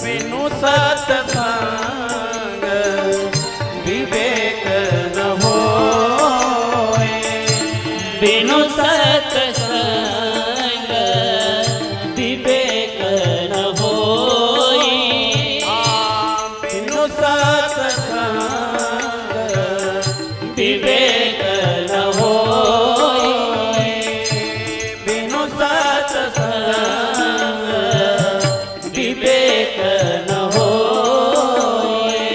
बिनु सत्संग विवेक न होए। बिनु सत्संग विवेक न होए। बिनु सत्संग विवेक न होए। बिनु सत्संग विवेक न होए।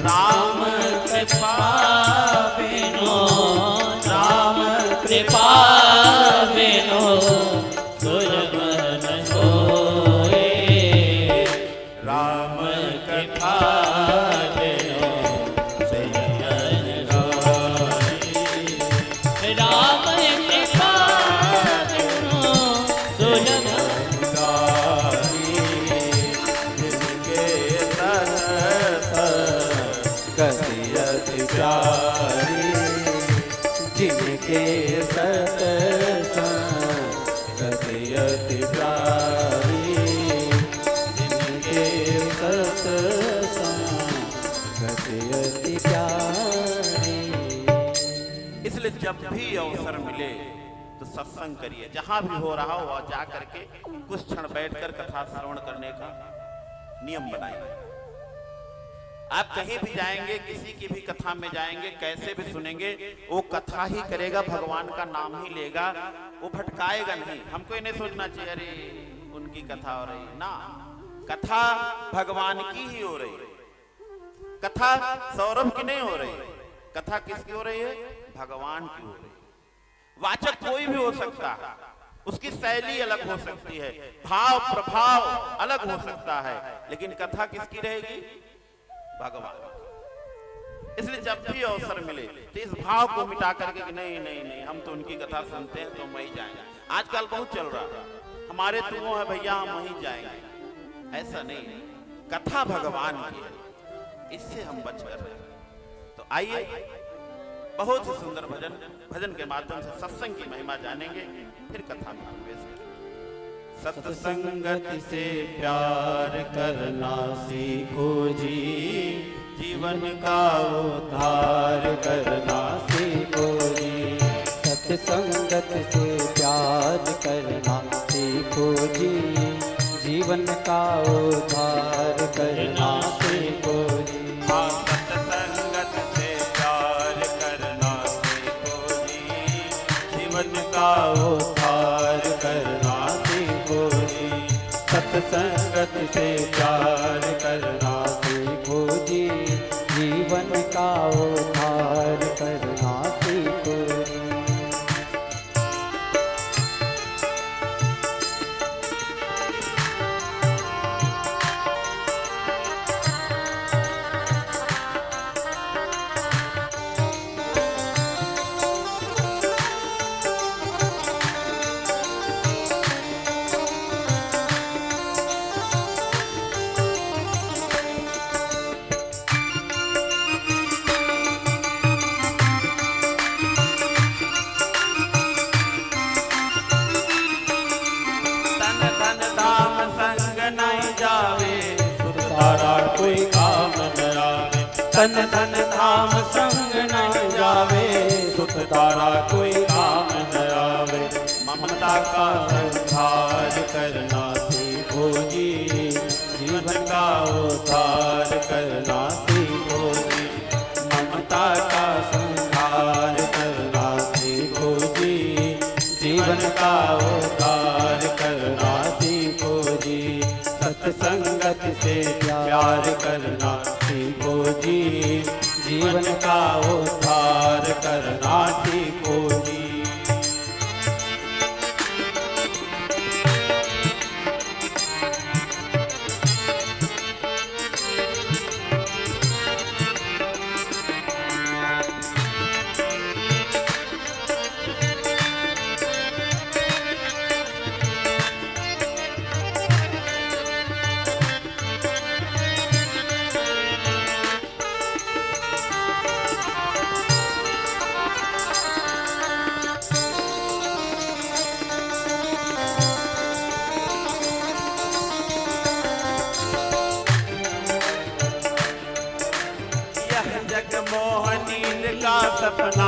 राम कृपा बिनु राम कृपा बिनु सुलभ न होए। राम कृपा बिनु सुलभ न होए। राम कृपा बिनु सुलभ जिनके गतियति प्यारी, जिनके सत्संग गतियति प्यारी, जिनके सत्संग गतियति प्यारी। इसलिए जब भी अवसर मिले तो सत्संग करिए, जहां भी हो रहा हो जा करके कुछ क्षण बैठकर कथा श्रवण करने का नियम बनाइए। आप कहीं भी जाएंगे, किसी की भी कथा में जाएंगे, कैसे भी सुनेंगे, वो कथा ही करेगा, भगवान का नाम ही लेगा, वो भटकाएगा नहीं। हमको ये नहीं सोचना चाहिए अरे उनकी कथा हो रही है ना, कथा भगवान की ही हो रही है। कथा सौरभ की नहीं हो रही, कथा किसकी हो रही है? भगवान की हो रही है। वाचक कोई भी हो सकता है, उसकी शैली अलग हो सकती है, भाव प्रभाव अलग हो सकता है, लेकिन कथा किसकी रहेगी? भगवान। इसलिए जब भी अवसर मिले तो इस भाव को मिटा करके कि नहीं नहीं नहीं हम तो उनकी कथा सुनते हैं तो वहीं जाएंगे। आजकल बहुत चल रहा है, हमारे तो वो है भैया हम वहीं जाएंगे, ऐसा नहीं है। कथा भगवान की है, इससे हम बच कर रहे हैं। तो आइए बहुत ही सुंदर भजन, भजन के माध्यम से सत्संग की महिमा जानेंगे, फिर कथा में प्रवेश करेंगे। सत्संगति से प्यार करना सीखो जी, जीवन का उद्धार करना सीखो जी। सत्संगत से प्यार करना सीखो जी, जीवन का उद्धार करना सीखो जी। हाँ, सत्संगत से प्यार करना सीखो जी, जीवन का उद्धार करना सीखो जी। सत्संगत से प्यार करना सीखो जी, जीवन का उद्धार करना सीखो जी। तन धन धाम संग न जावे, सुख तारा कोई काम न आवे। ममता का संहार करना सीखो जी, जीवन का उद्धार करना सीखो जी। ममता का संहार करना सीखो जी, जीवन का उद्धार करना सीखो जी। सत्संगत से प्यार करना सीखो जी, जीवन का उद्धार करना सीखो जी। सपना,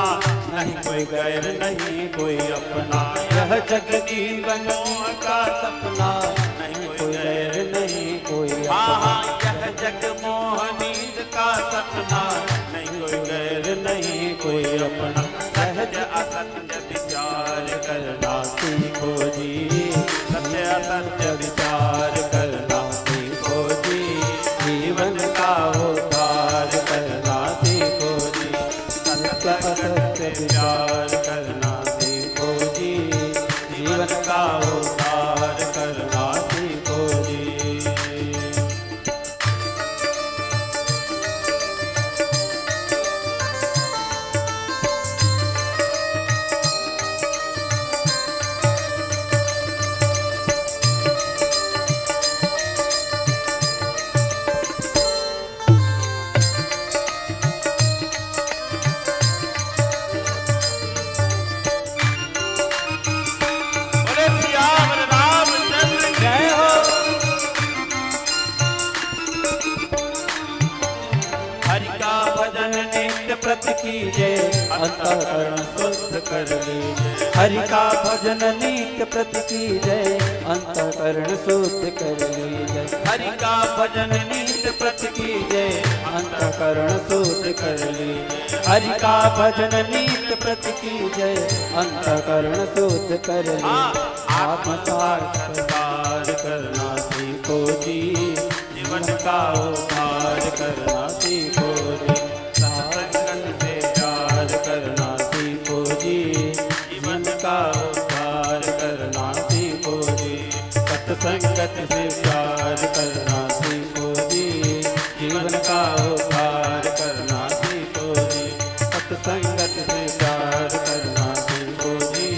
नहीं कोई गैर नहीं कोई अपना। यह जग जीवन मोह का सपना, नहीं कोई गैर नहीं कोई अपना। यह जग मोह नींद का सपना, नहीं कोई गैर नहीं कोई अपना। सत्य असत्य विचार करना सीखो जी, सत्य असत्य विचार करना सीखो जी, जीवन का उद्धार करना सीखो जी। सत्य असत्य विचार करना सीखो जी, जीवन का उद्धार करना सीखो जी। बोले सियावर रामचंद्र की जय हो। हरि का भजन नित्य प्रति कीजिए, अंतःकरण शुद्ध कर लीजिए। हरि का भजन नित्य प्रति कीजिए, अंतःकरण शुद्ध कर लीजिए। हरि का भजन नित्य प्रति कीजिए, अंतःकरण शुद्ध कर लीजिए। हरि का भजन नित्य प्रति कीजिए, अंतःकरण शुद्ध कर लीजिए। आत्म साक्षात्कार करना सीखो जी, जीवन का उद्धार करना सीखो जी। सत्संग से प्यार करना सीखो जी, जीवन का उद्धार करना सीखो जी। सत्संगत से प्यार करना सीखो जी, जीवन का उद्धार करना सीखो जी। सत्संगत से प्यार करना सीखो जी,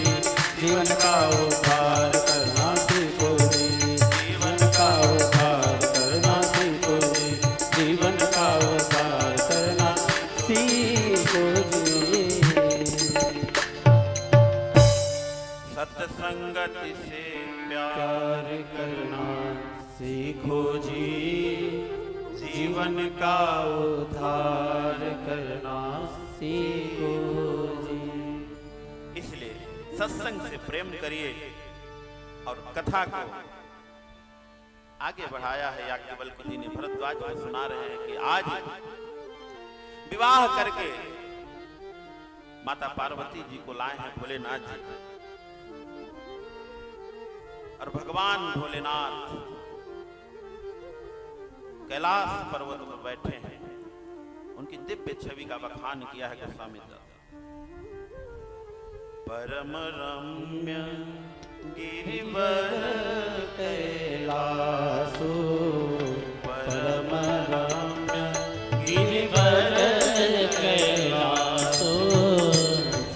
जीवन का उद्धार करना सीखो जी। जीवन का उद्धार करना सीखो जी, जीवन का उद्धार करना सीखो जी। सत्संगत से प्यार करना सीखो जी, जीवन का उद्धार करना सीखो जी। इसलिए सत्संग से प्रेम करिए और कथा को आगे बढ़ाया है। याज्ञवल्क्य जी ने भरद्वाज को सुना रहे हैं कि आज विवाह करके माता पार्वती जी को लाए हैं भोलेनाथ जी, और भगवान भोलेनाथ कैलाश पर्वत पर बैठे हैं। उनकी दिव्य छवि का बखान किया है गोस्वामी दास। परम रम्य गिरिवर कैलासो, परम रम्य गिरिवर कैलासो,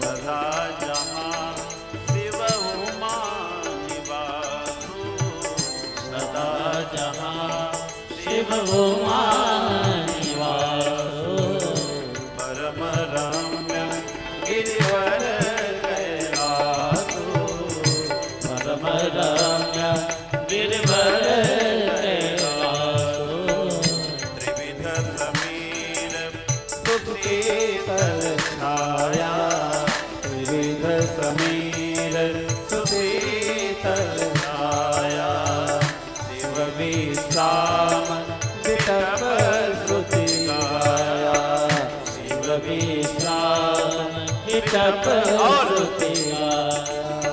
सदा जहाँ शिव उमा निवासो, सदा जहाँ शिव उमा निवासो। परम रम्य गिरिवर कैलासो, परम रम्य गिरिवर कैलासो। त्रिविध समीर सुशीतल छाया, विविध समीर सुशीतल छाया। शिव विश्राम विटप श्रुति गाया, शिव विश्राम विटप श्रुति गाया।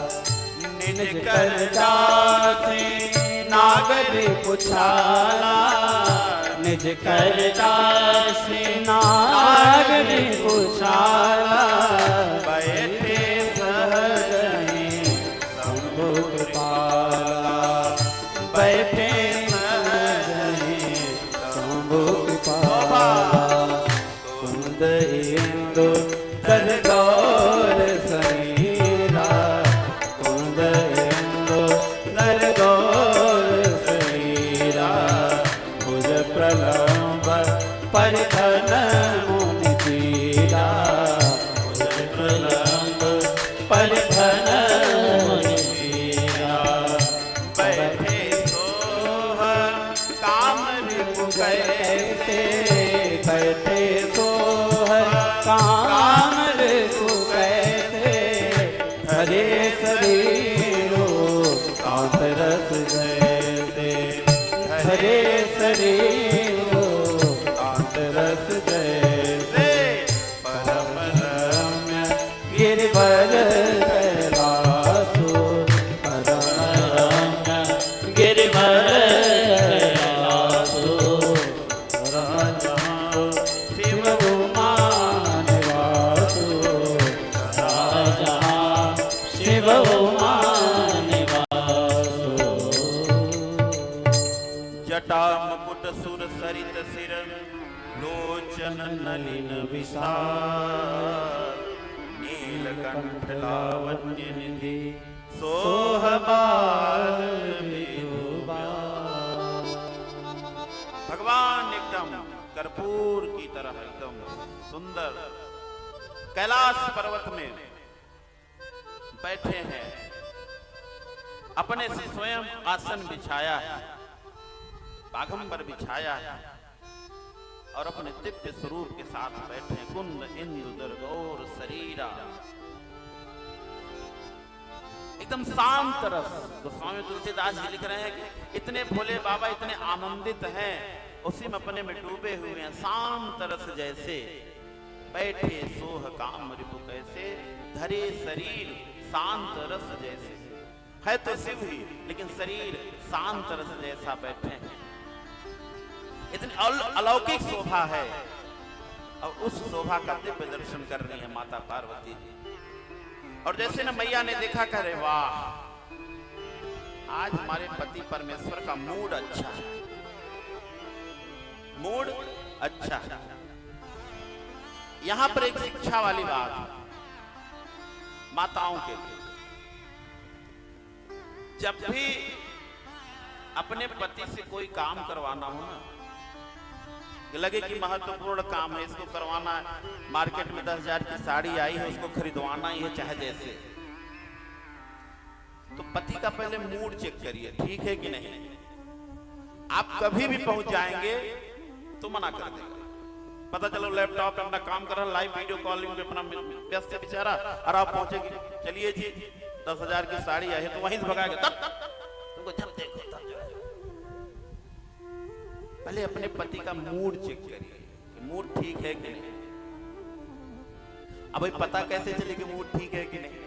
निज कर जासे नागर पुछाला, निज कर जासे नागर पुछाला। बैठे सहज शंभु कृपाला, बैठे सहज शंभु कृपाला। कुंद इंदु कर गौर शरीरा, कुंद इंदु कर गौर शरीरा। भुज प्रलंब परिधन मुनि पीरा, भुज प्रलंब परिधन मुनि पीरा। बैठे सोह काम रिपु कैसे बैठे सोह काम शरीर हो शांत रस जैसे परम रम्य गिरिवर कैलासो परम रम्य गिरिवर कैलासो शिव उमा निवासो शिव उमा निवासो जटा मुकुट सुर सरित सिर लोचन नलिन विशाल नीलकंठ लावण्य निधि सोहबाल भगवान एकदम कर्पूर की तरह एकदम सुंदर कैलाश पर्वत में बैठे हैं। अपने से स्वयं आसन बिछाया है, बाघंबर बिछाया है और अपने दिव्य स्वरूप के साथ बैठे हैं। कुंद इंदु दुर्गौर शरीरा एकदम शांत रस। गोस्वामी तुलसीदास जी लिख रहे हैं कि इतने भोले बाबा इतने आनंदित हैं, उसी में अपने में डूबे हुए हैं। शांत रस जैसे बैठे सोह काम रिपु कैसे धरे शरीर शांत रस जैसे। है तो शिव ही लेकिन शरीर शांत रस जैसा बैठे हैं। इतनी अलौकिक शोभा है और उस शोभा का दिव्य दर्शन कर रही है माता पार्वती जी। और जैसे न मैया ने देखा करे वाह आज हमारे पति परमेश्वर का मूड अच्छा है, मूड अच्छा है। यहां पर एक शिक्षा वाली बात माताओं के लिए, जब भी अपने पति से कोई काम करवाना हो ना, लगे कि महत्वपूर्ण काम है इसको करवाना है, मार्केट में 10,000 की साड़ी आई है उसको खरीदवाना ही है चाहे जैसे, तो पति का पहले मूड चेक करिए ठीक है कि नहीं। आप कभी भी पहुंच जाएंगे तो मना कर देगा। पता चलो लैपटॉप पे अपना काम कर रहा, लाइव वीडियो कॉलिंग पे अपना व्यस्त है बेचारा, और आप पहुंचेगी चलिए जी 10,000 की साड़ी आई है तो वहीं से भगाएगा। तब तुमको जब देखो तब जो है पहले अपने पति का मूड चेक करिए कि मूड ठीक है कि नहीं। अब भाई पता कैसे चले कि मूड ठीक है कि नहीं।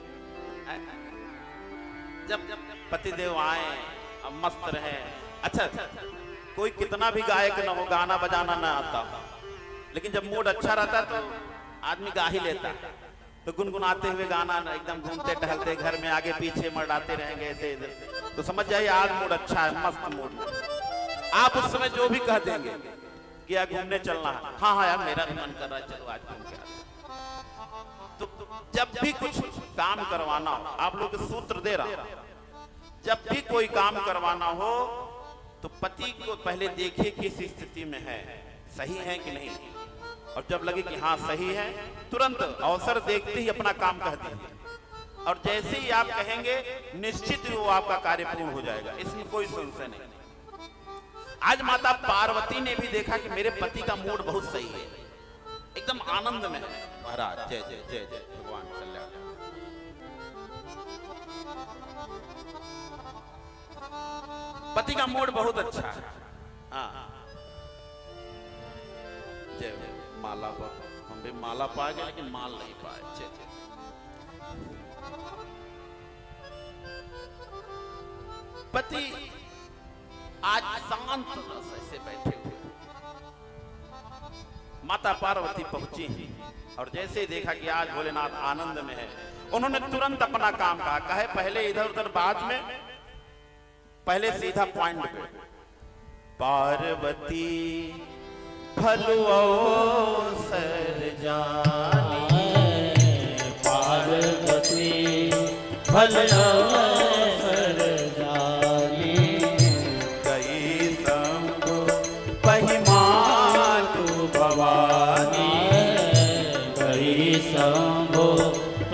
जब पतिदेव आए अब मस्त रहे। अच्छा कोई कितना भी गायक ना हो, गाना बजाना ना आता, लेकिन जब मूड अच्छा रहता है तो आदमी गा ही लेता है। तो गुनगुनाते हुए गाना एकदम घूमते टहलते घर में आगे पीछे मर्डाते रहेंगे ऐसे इधर, तो समझ जाइए आज मूड अच्छा है, मस्त मूड में। आप उस समय जो भी कह देंगे कि यार घूमने चलना है, हाँ हाँ यार मेरा भी मन कर रहा है चलो आज घूम के आते। तो जब भी कुछ काम करवाना हो, आप लोग सूत्र दे रहा, जब भी कोई काम करवाना हो तो पति को पहले देखिए किस स्थिति में है, सही है कि नहीं। और जब लगे कि हाँ सही है तुरंत अवसर देखते ही अपना काम कह दीजिए, और जैसे ही आप कहेंगे निश्चित ही वो आपका कार्य पूर्ण हो जाएगा, इसमें कोई संशय नहीं। आज माता पार्वती ने भी देखा कि मेरे पति का मूड बहुत सही है, एकदम आनंद में है। महाराज जय जय जय जय भगवान कल्याण। पति का मूड बहुत अच्छा है। हाँ जय जय। माला पर हम भी माला पा गए लेकिन माल नहीं पाए। जय जय। पति आज शांत रस ऐसे बैठे हुए, माता पार्वती पहुंची हैं और जैसे ही देखा कि आज भोलेनाथ आनंद में है, उन्होंने तुरंत अपना काम कहा पहले इधर उधर बाद में, पहले सीधा पॉइंट पे। पार्वती भलो अवसर जानी, पार्वती भलो अवसर जानी, गई शंभु पहिमातु भवानी, गई शंभु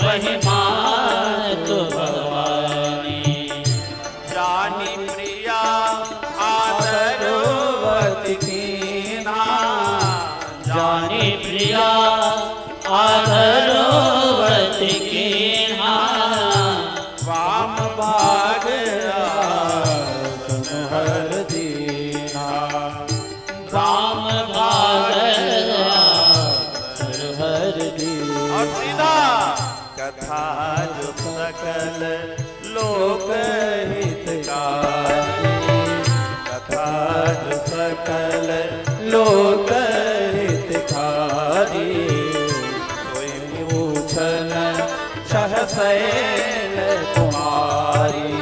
महिमातु भवानी, जानी प्रिया आदरवती कीन्हा, जानी प्रिया आदरवती कीन्हा, वाम भाग आसन हर दीना, सकल लोक हितकारी, कथा जो सकल लोक हितकारी, सोई पूछन सहसैल कुमारी,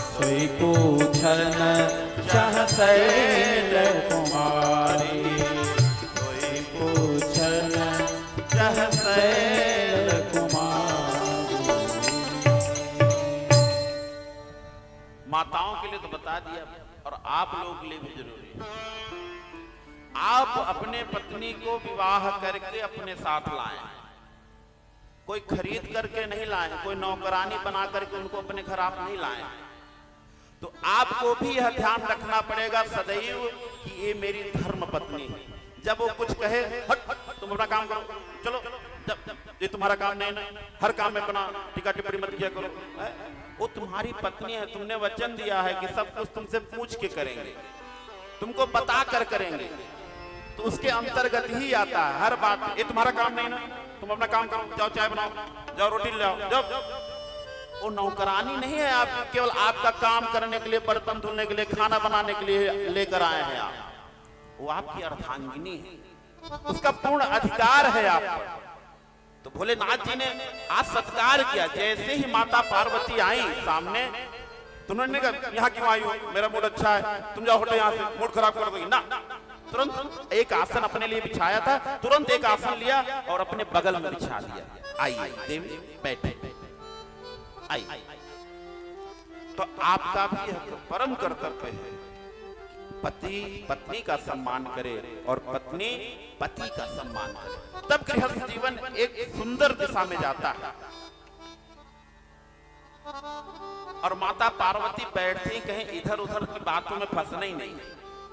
सोई पूछन सहसैल कुमारी, सोई पूछन सहसैल कुमारी। माताओं के लिए तो बता दिया और आप लोगों के लिए भी जरूरी है। आप अपने पत्नी को विवाह करके अपने साथ लाएं, कोई खरीद करके नहीं लाएं, कोई नौकरानी बना करके उनको अपने घर आप नहीं लाएं। तो आपको भी यह ध्यान रखना पड़ेगा सदैव कि ये मेरी धर्म पत्नी है। जब वो कुछ कहे हट तुम अपना काम करो, चलो जब ये तुम्हारा काम नहीं ना, हर काम में अपना टीका टिप्पणी मत किया करो, वो तुम्हारी पत्नी है, तुमने वचन दिया है कि सब कुछ तुमसे पूछ के करेंगे, तुमको बता कर करेंगे, तो उसके अंतर्गत ही आता है हर बात। ये तुम्हारा काम नहीं ना, तुम अपना काम करो, जाओ चाय बनाओ, जाओ रोटी ले आओ, जाओ। वो नौकरानी नहीं है आपकी, केवल आपका काम करने के लिए, बर्तन धुलने के लिए, खाना बनाने के लिए लेकर आए हैं आप। वो आपकी अर्धांगिनी है, उसका पूर्ण अधिकार है आप पर। तो भोलेनाथ जी ने आज सत्कार किया। जैसे ही माता पार्वती आई सामने, तो उन्होंने कहा यहाँ क्यों आई हो, मेरा मूड अच्छा है, तुम जाओ हटो यहाँ से, मूड खराब कर दोगी ना। तुरंत एक आसन अपने लिए बिछाया था, तुरंत एक आसन लिया और अपने बगल में बिछा दिया। आइए देवी बैठे, आई। तो आपका भी यह परम कर्तव्य है, पति पत्नी का सम्मान करे और पत्नी पति का सम्मान करे, तब गृहस्थ जीवन एक सुंदर दिशा में जाता है। और माता पार्वती बैठती कहीं इधर उधर की बातों में फंसना ही नहीं,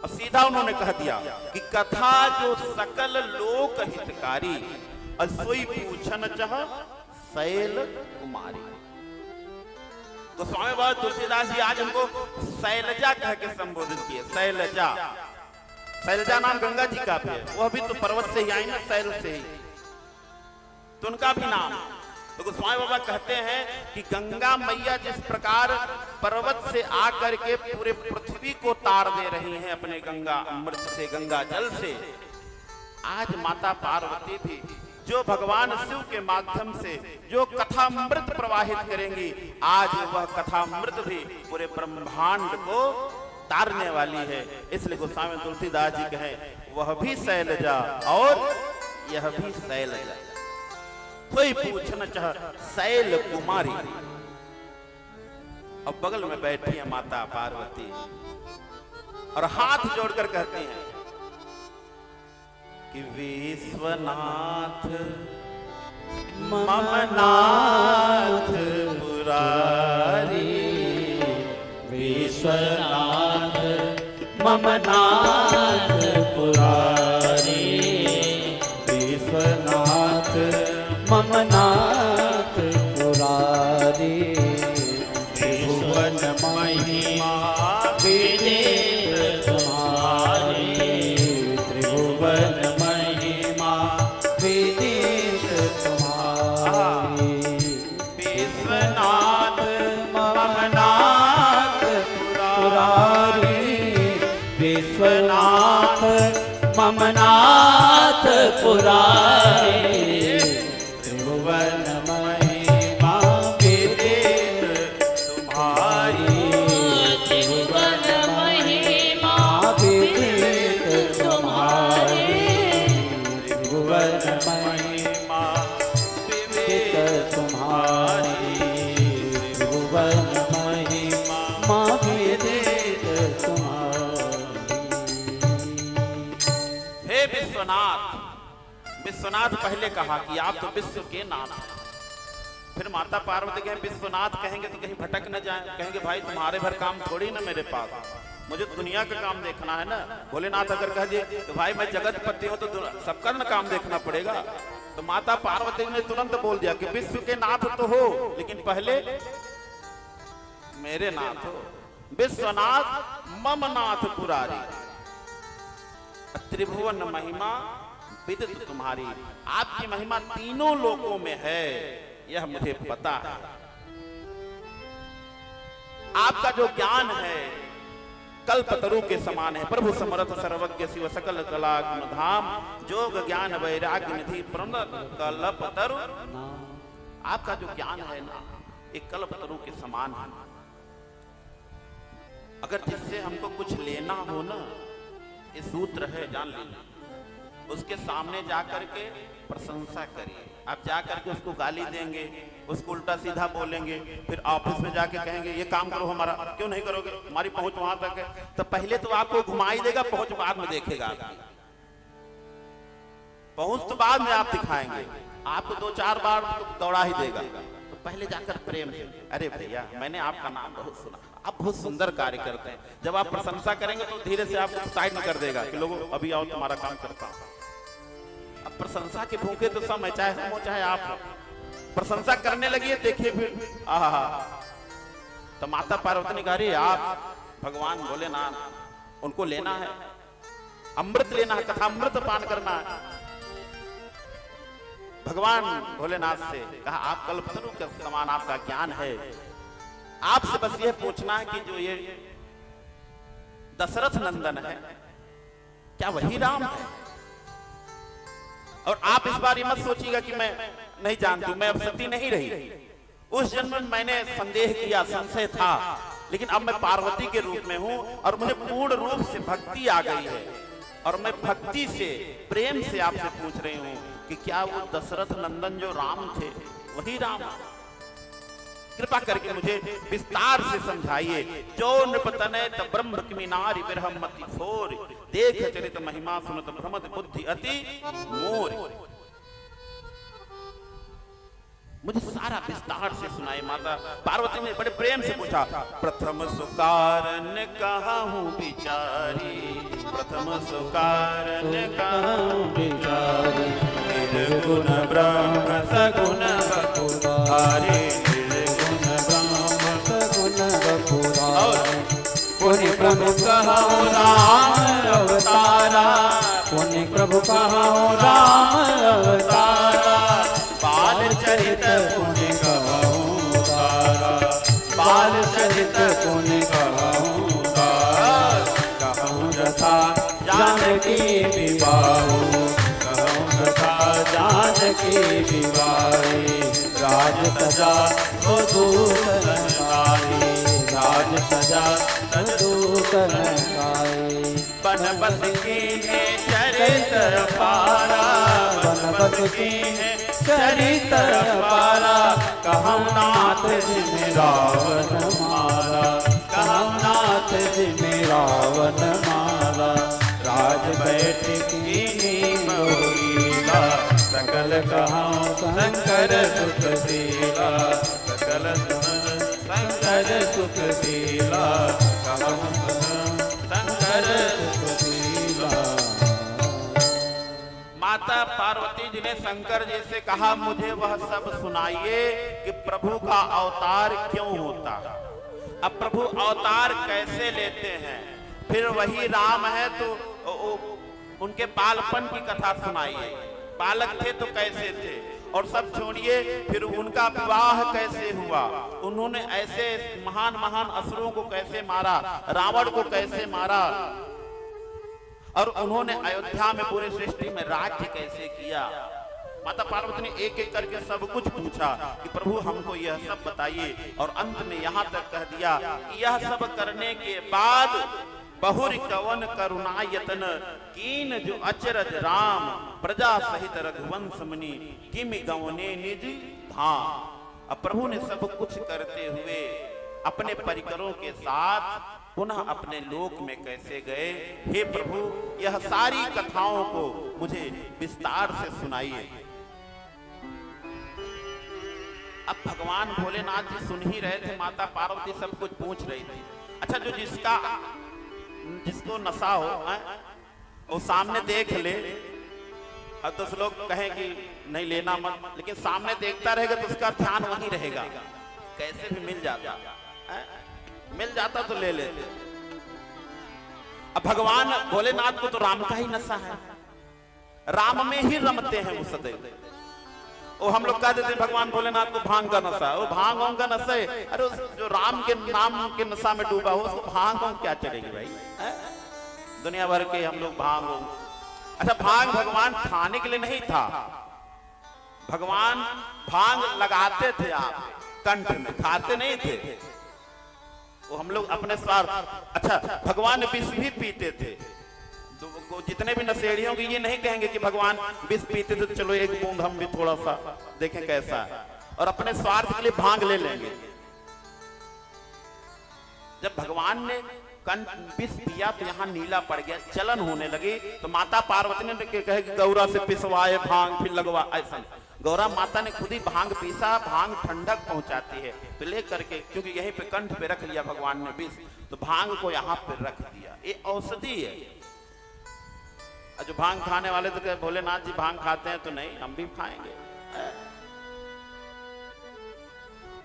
और सीधा उन्होंने कह दिया कि कथा जो सकल लोक हितकारी, असोई पूछन चह शैल कुमारी। तो स्वामी बाबा तुलसीदास जी आज उनको शैलजा कह के संबोधित किए। शैलजा, शैलजा नाम गंगा जी का भी है, वह भी तो पर्वत से ही आई ना, शैल से ही, तो उनका भी नाम। तो गोस्वामी बाबा कहते हैं कि गंगा मैया जिस प्रकार पर्वत से आकर के पूरे पृथ्वी को तार दे रही हैं अपने गंगा अमृत से, गंगा जल से, आज माता पार्वती भी जो भगवान शिव के माध्यम से जो कथामृत प्रवाहित करेंगी, आज वह कथामृत भी पूरे ब्रह्मांड को तारने वाली है। इसलिए गोस्वामी तुलसीदास जी कहे वह भी शैलजा और यह भी शैलजा, कोई पूछना चाह शैल कुमारी। अब बगल में बैठी है माता पार्वती और हाथ जोड़कर कहती हैं कि विश्वनाथ ममनाथ पुरारी, विश्वनाथ ममनाथ पुरारी, विश्वनाथ ममनाथ पुरारी, त्रिभुवन महिमा विदित तुम्हारी, त्रिभुवन महिमा विदित तुम्हारी। विश्वनाथ ममनाथ पुरारी, विश्वनाथ ममनाथ पुरारी, त्रिभुवन महिमा विदित तुम्हारी, त्रिभुवन महिमा विदित तुम्हारी, त्रिभुवन महिमा विदित तुम्हारी, त्रिभुवन महिमा विदित तुम्हारी। हे विश्वनाथ, विश्वनाथ पहले कहा कि आप तो विश्व के नाथ हैं। फिर माता पार्वती कहें विश्वनाथ कहेंगे तो कहीं भटक न जाए, कहेंगे भाई तुम्हारे भर काम थोड़ी ना मेरे पास, मुझे दुनिया का काम देखना है ना। भोलेनाथ अगर कह दिए तो भाई मैं जगतपति हूं तो सबका ना काम देखना पड़ेगा। तो माता पार्वती ने तुरंत बोल दिया कि विश्व के नाथ तो हो, लेकिन पहले मेरे नाथ हो। विश्वनाथ ममनाथ पुरारी, त्रिभुवन महिमा विदित तुम्हारी, आपकी महिमा तीनों लोकों में है, यह मुझे पता है। आपका जो ज्ञान है कल्पतरु के समान है। प्रभु समर्थ सर्वज्ञ शिव सकल कला गुण धाम, जोग ज्ञान वैराग्य निधि प्रणत कल्पतरु। आपका जो ज्ञान है ना, एक कल्पतरु के समान है। अगर जिससे हमको कुछ लेना हो ना, ये सूत्र है, जान लीजिए। उसके सामने जाकर के प्रशंसा करिए। आप जाकर के उसको गाली देंगे, उसको उल्टा सीधा बोलेंगे, फिर ऑफिस में जाके कहेंगे ये काम करो हमारा, क्यों नहीं करोगे, हमारी पहुंच वहां तक है, तो पहले तो आपको घुमाई देगा, पहुंच बाद में देखेगा आपकी। पहुंच तो बाद में आप दिखाएंगे, आपको 2-4 बार तो दौड़ा ही देगा। तो पहले जाकर प्रेम से, अरे भैया मैंने आपका नाम बहुत सुना, आप बहुत सुंदर कार्य करते हैं। जब आप प्रशंसा करेंगे तो धीरे से आपको साइड में कर देगा कि लोगों अभी आओ तुम्हारा काम करता हूं। अब प्रशंसा के भूखे तो सब है, चाहे हम हो चाहे आप हो। प्रशंसा करने लगी, देखिए फिर आहा। तो माता पार्वती ने कहा, अरे आप भगवान भोलेनाथ, उनको लेना है, अमृत लेना है, कथा अमृत पान करना है। भगवान भोलेनाथ से कहा, आप कल्पतरु के समान आपका ज्ञान है, आपसे बस यह पूछना है कि जो ये दशरथ नंदन है, क्या वही राम है? और आप इस बार ये मत सोचिएगा कि मैं नहीं जानती, मैं अब सती नहीं रही। उस जन्म में मैंने संदेह किया, संशय था, लेकिन अब मैं पार्वती के रूप में हूं और मुझे पूर्ण रूप से भक्ति आ गई है। और मैं भक्ति से, प्रेम से आपसे पूछ रही हूं कि क्या वो दशरथ नंदन जो राम थे वही राम? कृपा करके मुझे विस्तार से समझाइए। जो नृपतनय त ब्रह्म किमि नारी विरहम मति फोर, देख चरित महिमा सुनत भ्रमत बुद्धि अति मोर। मुझे सारा विस्तार से सुनाए। माता पार्वती ने बड़े प्रेम से पूछा, प्रथम सुकारण कहूं विचारी, प्रथम सुकारण कहूं विचारी, निर्गुण ब्रह्म सगुण बपुधारी, निर्गुण ब्रह्म सगुण बपुधारी। पुनि प्रभु कहूं राम अवतारा, पुनि प्रभु कहूं राम अवतारा, बाल चरित पुनि कहूं तारा, बाल चरित पुनि कहूं तारा। कहूं यथा जानकी विवाहो, कहूं यथा जानकी विवाहे, राज सजा दूतनकारी, राज सजा दूतनकारी। बन बस की है चरित पारा, बन बस की है चरित पारा। कहूं नाथ जिन रावण मारा, कहूं नाथ जिन रावण मारा। राज बैठ की मोरीला, सकल कहूं शंकर सुख शीला, सकल शंकर सुख शीला, कहूं शंकर सुख शीला। माता पार्वती जी ने शंकर जी से कहा, मुझे वह सब सुनाइए कि प्रभु का अवतार क्यों होता है। अब प्रभु अवतार कैसे लेते हैं, फिर वही राम है तो उनके बालपन की कथा सुनाइए। बालक थे तो कैसे थे, और सब छोड़िए फिर उनका विवाह कैसे हुआ, उन्होंने ऐसे महान महान असुरों को कैसे मारा, रावण को कैसे मारा, और उन्होंने अयोध्या में पूरे सृष्टि में राज्य कैसे किया। माता पार्वती ने एक एक करके सब कुछ पूछा कि प्रभु हमको यह सब बताइए। और अंत में यहाँ तक कह दिया कि यह सब करने के बाद बहुर कवन करुणायतन कीन जो अचरज राम, प्रजा सहित रघुवंश मुनि किम गवने निज धाम। अब प्रभु ने सब कुछ करते हुए अपने परिकरों के साथ पुनः अपने लोक में कैसे गए। हे प्रभु, यह सारी कथाओं को मुझे विस्तार से सुनाइए। अब भगवान भोलेनाथ जी सुन ही रहे थे, माता पार्वती सब कुछ पूछ रही थी। अच्छा, जो जिसको नशा हो वो सामने देख ले। अब तो लोग कहें कि नहीं लेना मत, लेकिन सामने देखता रहेगा तो उसका ध्यान वहीं रहेगा। कैसे भी मिल जाता, मिल जाता तो ले लेते। अब भगवान भोलेनाथ को तो राम का ही नशा है, राम में ही रमते हैं वो सदैव। वो हम लोग कह देते हैं भगवान भोलेनाथ को भांग का नशा, वो भांग वांग का नशा है। अरे जो राम के नाम के नशा में डूबा हो उसको भांग वांग क्या चलेगी भाई, है? दुनिया भर के हम लोग भांग वांग। अच्छा, भांग भगवान खाने के लिए नहीं था, भगवान भांग लगाते थे आप कंठ में, खाते नहीं थे। वो हम लोग अपने स्वार्थ। अच्छा, भगवान विष भी पीते थे। तो जितने भी नशेड़ी होंगे ये नहीं कहेंगे कि भगवान विष पीते थे तो चलो एक बूंद हम भी थोड़ा सा देखें कैसा है, और अपने स्वार्थ के लिए भांग ले लेंगे। जब भगवान ने विष पिया तो यहाँ नीला पड़ गया, जलन होने लगी, तो माता पार्वती ने कहे कि गौरा से पिसवाए भांग फिर लगवा। ऐसा गौरा माता ने खुद ही भांग पीसा, भांग ठंडक पहुंचाती है, तो ले करके क्योंकि यहीं पे कंठ पे रख लिया भगवान ने विष, तो भांग को यहाँ पे रख दिया। ये औषधि है। जो भांग खाने वाले तो कहे भोलेनाथ जी भांग खाते हैं, तो नहीं, हम भी खाएंगे।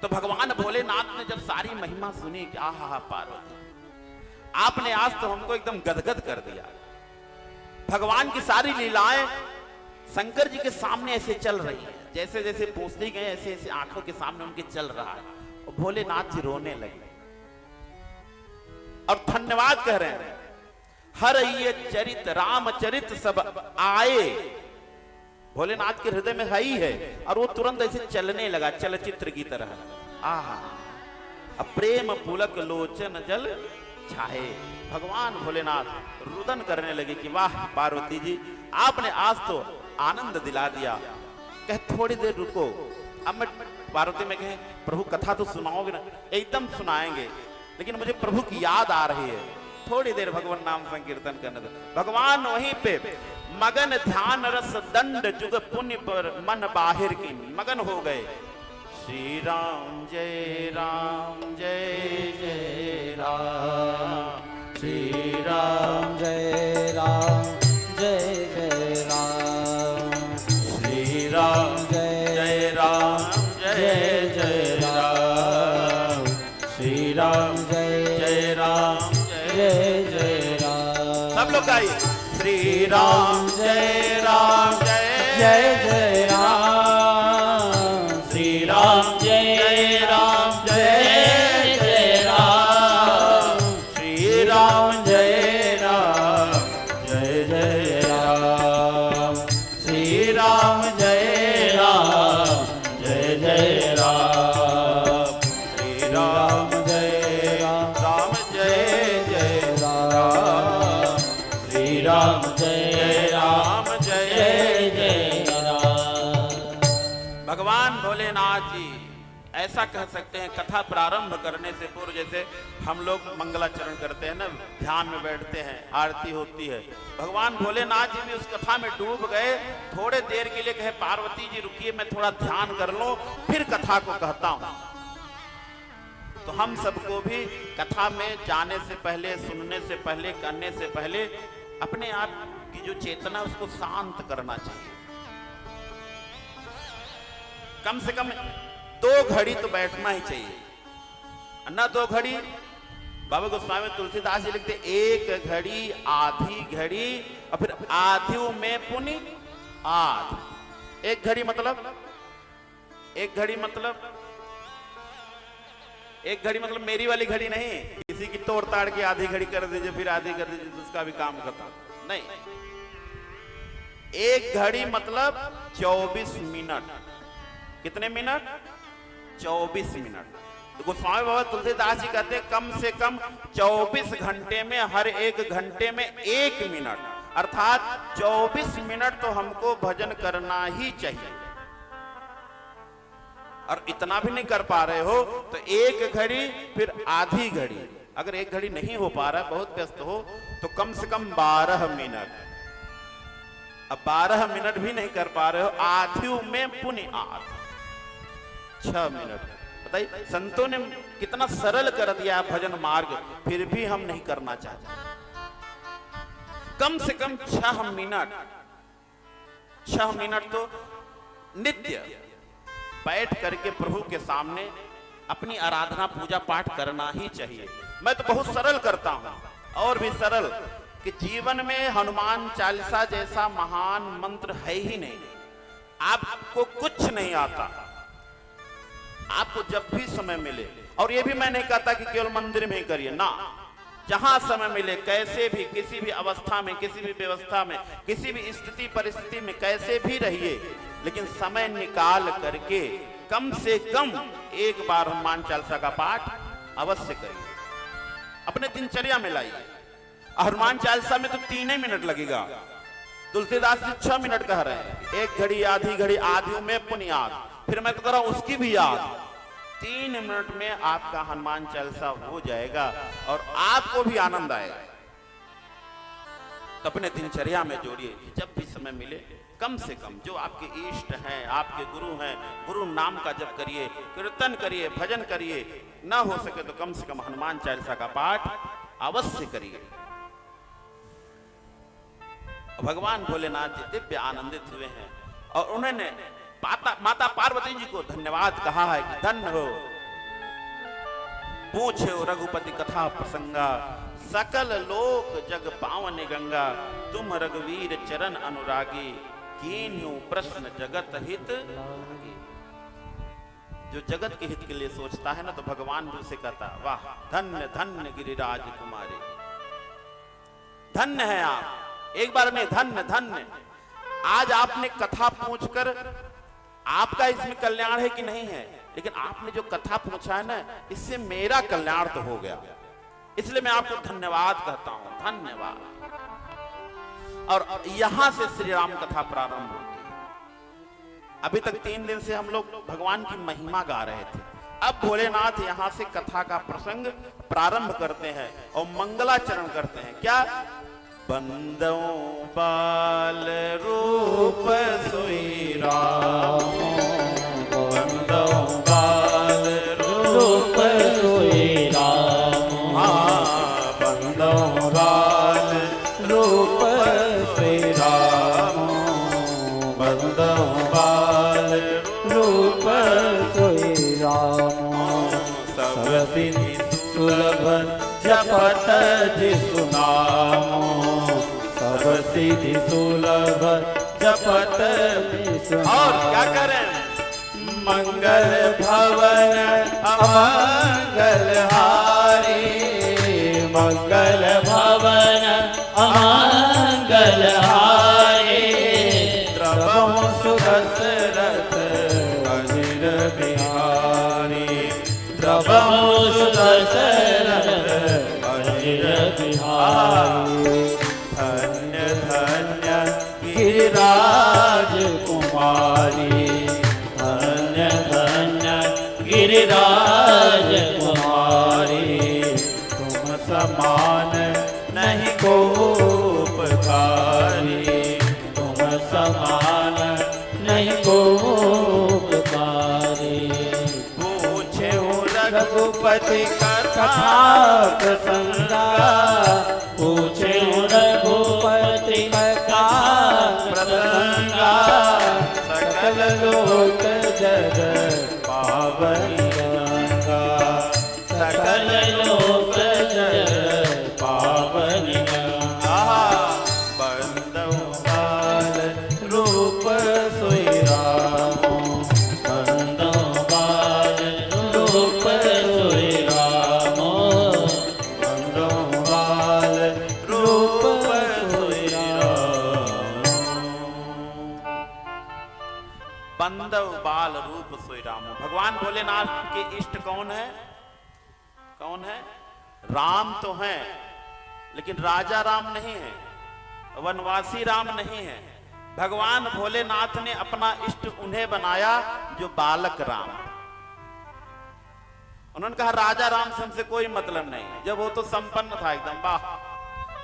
तो भगवान भोलेनाथ ने जब सारी महिमा सुनी कि आहा पार्वती, आपने आज तो हमको एकदम गदगद कर दिया। भगवान की सारी लीलाएं शंकर जी के सामने ऐसे चल रही है, जैसे जैसे पूछती गए ऐसे ऐसे आंखों के सामने उनके चल रहा है, और भोलेनाथ जी रोने लगे और धन्यवाद कह रहे हैं। हर ये चरित रामचरित सब आए, भोलेनाथ के हृदय में है ही है, और वो तुरंत ऐसे चलने लगा चलचित्र की तरह। आहा, प्रेम पुलक लोचन जल छाए। भगवान भोलेनाथ रुदन करने लगे कि वाह पार्वती जी, आपने आज तो आनंद दिला दिया। कहे थोड़ी देर रुको, अब मैं पार्वती में कहे प्रभु कथा तो सुनाओगे ना? एकदम सुनाएंगे, लेकिन मुझे प्रभु की याद आ रही है, थोड़ी देर भगवान नाम संकीर्तन करने दो। भगवान वहीं पे मगन ध्यान रस दंड जुग पुण्य पर मन बाहिर की मगन हो गए। श्री राम जय राम जय जय राम, श्री राम जय राम जय जय राम, श्री राम जय राम जय जय राम, श्री राम जय राम जय जय राम। सब लोग गाइए, श्री राम जय राम जय जय राम, श्री राम जय राम जय जय राम, श्री राम जय राम जय जय राम, श्री राम जय राम जय जय राम, श्री राम जय राम जय जय राम, श्री राम जय राम जय जय राम। भगवान भोलेनाथ जी ऐसा कह सकते हैं, कथा प्रारंभ करने से पूर्व जैसे हम लोग मंगलाचरण करते हैं ना, ध्यान में बैठते हैं, आरती होती है, भगवान भोलेनाथ जी भी उस कथा में डूब गए। थोड़े देर के लिए कहे पार्वती जी रुकिए, मैं थोड़ा ध्यान कर लूं, फिर कथा को कहता हूं। तो हम सबको भी कथा में जाने से पहले, सुनने से पहले, करने से पहले अपने आप की जो चेतना उसको शांत करना चाहिए। कम से कम 2 घड़ी तो बैठना ही चाहिए, ना 2 घड़ी। बाबा गोस्वामी तुलसीदास जी लिखते 1 घड़ी आधी घड़ी और फिर आधी में पुनि आध। 1 घड़ी मतलब 1 घड़ी मतलब 1 घड़ी मतलब मेरी वाली घड़ी नहीं, किसी की तोड़ ताड़ के आधी घड़ी कर दीजिए फिर आधी कर दीजिए, उसका भी काम खत्म नहीं। 1 घड़ी मतलब 24 मिनट। कितने मिनट? 24 मिनट। तो गोस्वामी बाबा तुलसीदास जी कहते हैं कम से कम 24 घंटे में हर 1 घंटे में 1 मिनट, अर्थात 24 मिनट तो हमको भजन करना ही चाहिए। और इतना भी नहीं कर पा रहे हो तो 1 घड़ी फिर आधी घड़ी। अगर 1 घड़ी नहीं हो पा रहा, बहुत व्यस्त हो, तो कम से कम 12 मिनट। अब 12 मिनट भी नहीं कर पा रहे हो, आधी में पुनि आध 6 मिनट। बताइए संतों ने कितना सरल कर दिया भजन मार्ग, फिर भी हम नहीं करना चाहते। कम से कम 6 मिनट, 6 मिनट तो नित्य बैठ करके प्रभु के सामने अपनी आराधना पूजा पाठ करना ही चाहिए। मैं तो बहुत सरल करता हूं, और भी सरल कि जीवन में हनुमान चालीसा जैसा महान मंत्र है ही नहीं। आपको कुछ नहीं आता। आपको जब भी समय मिले, और ये भी मैं नहीं कहता कि केवल मंदिर में ही करिए ना, जहां समय मिले कैसे भी, किसी भी अवस्था में, किसी भी व्यवस्था में, किसी भी स्थिति परिस्थिति में कैसे भी रहिए, लेकिन समय निकाल करके कम से कम एक बार हनुमान चालीसा का पाठ अवश्य करिए, अपने दिनचर्या में लाइए। हनुमान चालीसा में तो 3 ही मिनट लगेगा, तुलसीदास जी 6 मिनट कह रहे हैं, एक घड़ी आधी घड़ी आधियों में पुण्य याद, फिर मैं तो कह रहा हूं उसकी भी याद। 3 मिनट में आपका हनुमान चालीसा हो जाएगा और आपको भी आनंद आएगा। तो अपने दिनचर्या में जोड़िए, जब भी समय मिले कम से कम जो आपके इष्ट हैं, आपके गुरु हैं, गुरु नाम का जप करिए, कीर्तन करिए, भजन करिए, ना हो सके तो कम से कम हनुमान चालीसा का पाठ अवश्य करिए। भगवान भोलेनाथ जी दिव्य आनंदित हुए हैं और उन्होंने माता पार्वती जी को धन्यवाद कहा है कि धन्य हो, पूछो रघुपति कथा प्रसंगा, सकल लोक जग पावन गंगा, तुम रघुवीर चरण अनुरागी, कीन्यू प्रश्न जगत हित लागी। जो जगत के हित के लिए सोचता है ना, तो भगवान भी उसे कहता, वाह धन्य धन्य गिरिराज कुमारी, धन्य है आप। एक बार में धन्य धन्य। आज आपने कथा पूछकर आपका इसमें कल्याण है कि नहीं है, लेकिन आपने जो कथा पूछा है ना, इससे मेरा कल्याण तो हो गया, इसलिए मैं आपको धन्यवाद कहता हूं, धन्यवाद। और यहां से श्री राम कथा प्रारंभ होती है। अभी तक 3 दिन से हम लोग भगवान की महिमा गा रहे थे, अब भोलेनाथ यहां से कथा का प्रसंग प्रारंभ करते हैं और मंगलाचरण करते हैं। क्या? बंदो बाल रूप सोई राम, बंदो बाल रूप सोई राम, बंदो बाल रूप सोई राम, बंदो बाल रूप सोई राम, सब सिद्धि सुलभ जपत जिसु नाम, सब सिद्धि सुलभ जपत जिसु नाम। और क्या करें? मंगल भवन अमंगल हारी, मंगल भवन अमंगल हारी, द्रवहु सुदशरथ अनिल बिहारी, द्रवहु सुदशरथ अनिल बिहारी, धन्य धन्य गिरिराज कुमारी, धन्य धन्य गिरिराज कुमारी, तुम समान नहीं को उपकारी, तुम समान नहीं को उपकारी। पूछे रघुपति कथा प्रसंगा, पूछे रघुपति कथा प्रसंगा, सकल लोक जग पावनी गंगा, सकल लोक जग पावनी गंगा, बंदो बाल रूप सोई राम, बंदो बाल रूप सोई राम, बंदो बाल रूप सोई राम, बंदो बाल रूप सोई राम। भगवान भोलेनाथ के इष्ट कौन है? कौन है? राम तो हैं, लेकिन राजा राम नहीं है, वनवासी राम नहीं है। भगवान भोलेनाथ ने अपना इष्ट उन्हें बनाया जो बालक राम। उन्होंने कहा राजा राम से हमसे कोई मतलब नहीं, जब वो तो संपन्न था एकदम, वाह,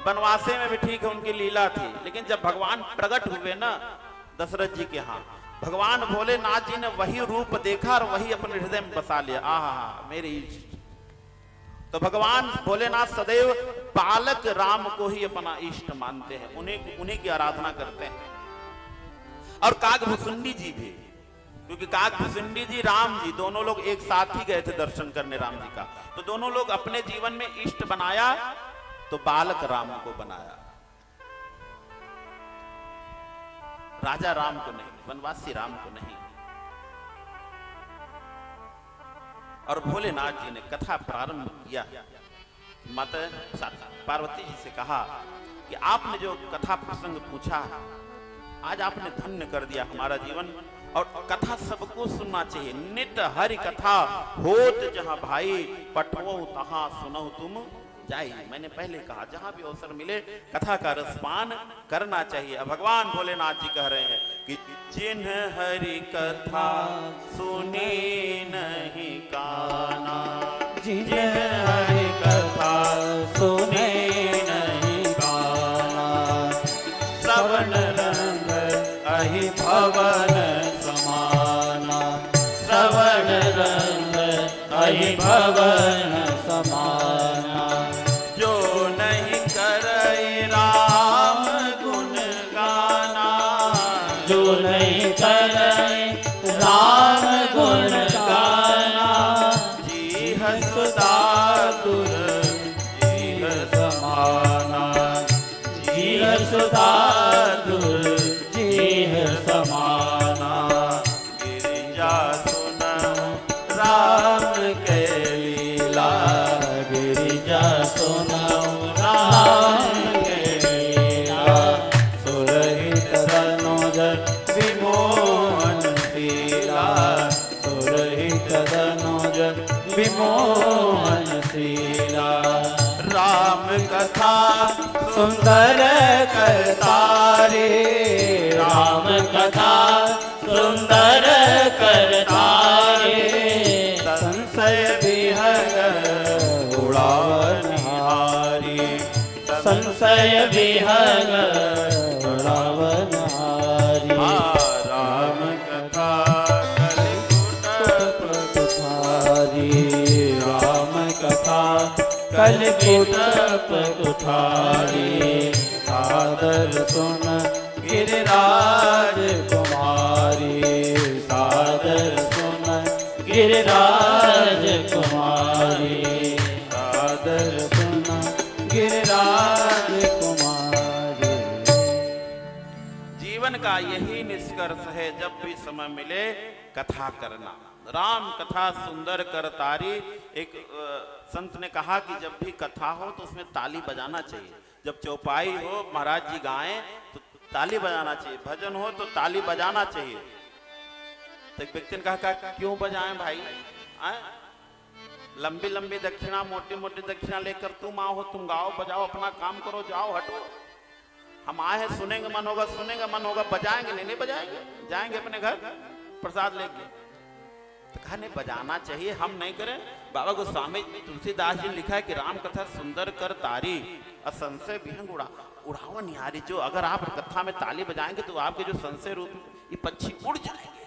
वनवासे में भी ठीक है उनकी लीला थी, लेकिन जब भगवान प्रकट हुए ना दशरथ जी के यहाँ, भगवान भोलेनाथ जी ने वही रूप देखा और वही अपने हृदय में बसा लिया। आहा मेरी इष्ट। तो भगवान भोलेनाथ सदैव बालक राम को ही अपना इष्ट मानते हैं, उन्हीं की आराधना करते हैं। और काकभुसुंडी जी भी, क्योंकि काकभुसुंडी जी राम जी दोनों लोग एक साथ ही गए थे दर्शन करने राम जी का, तो दोनों लोग अपने जीवन में इष्ट बनाया तो बालक राम को बनाया। राजा राम को नहीं, वनवासी राम को नहीं। और भोलेनाथ जी ने कथा प्रारंभ किया। माता पार्वती जी से कहा कि आपने जो कथा प्रसंग पूछा, आज आपने धन्य कर दिया हमारा जीवन। और कथा सबको सुनना चाहिए। नित हरि कथा होत जहां भाई, पठवो तहां सुनो तुम जाई। मैंने पहले कहा जहां भी अवसर मिले कथा का रसपान करना चाहिए। अब भगवान भोलेनाथ जी कह रहे हैं कि जिन्ह हरि कथा सुनी नहीं काना, जिन्ह हरि कथा सुने नहीं काना, श्रवण रंग अहि भवन समाना, श्रवण रंग अहि भवन समाना। जो नहीं करई राम गुण गाना, जो नहीं करे राम गुण गाना, जीह सुदा दुर जीह समाना, जीह सुधा दुर जीह समाना। गिरिजा सुन राम के लीला, गिरिजा सुनो राम के लीला, सुरहित धनुज विमोहन शीला, सुरहित धनुज विमोहन शीला। राम कथा सुंदर करतारे, राम कथा सुंदर करतारे, संशय विहग उड़ावन हारी, संशय विहग उड़ावन हारी। राम कथा कुठारी, राम कथा कलकुटप कुठारी, सादर सुन गिरिराज कुमारी, सादर सुन गिरिराज कुमारी, सादर सुन गिरिराज कुमारी। जीवन का यही निष्कर्ष है, जब भी समय मिले कथा करना। राम कथा सुंदर करतारी। एक संत ने कहा कि जब भी कथा हो तो उसमें ताली बजाना चाहिए। जब चौपाई हो, महाराज जी गाएं तो ताली बजाना चाहिए। भजन हो तो ताली बजाना चाहिए। तो एक व्यक्ति ने कहा क्यों बजाएं भाई? लंबी लंबी दक्षिणा, मोटी मोटी दक्षिणा लेकर तुम आओ, तुम गाओ बजाओ, अपना काम करो, जाओ हटो। हम आए हैं, सुनेंगे मन होगा, सुनेंगे मन होगा, बजाएंगे नहीं बजाएंगे, जाएंगे अपने घर प्रसाद लेके। तो कहा नहीं, बजाना चाहिए, हम नहीं करें। बाबा गोस्वामी तुलसीदास जी ने लिखा है कि राम कथा सुंदर कर तारी, असंशय विहंग उड़ावन यारी। जो अगर आप कथा में ताली बजाएंगे तो आपके जो संशय रूप ये पक्षी उड़ जाएंगे।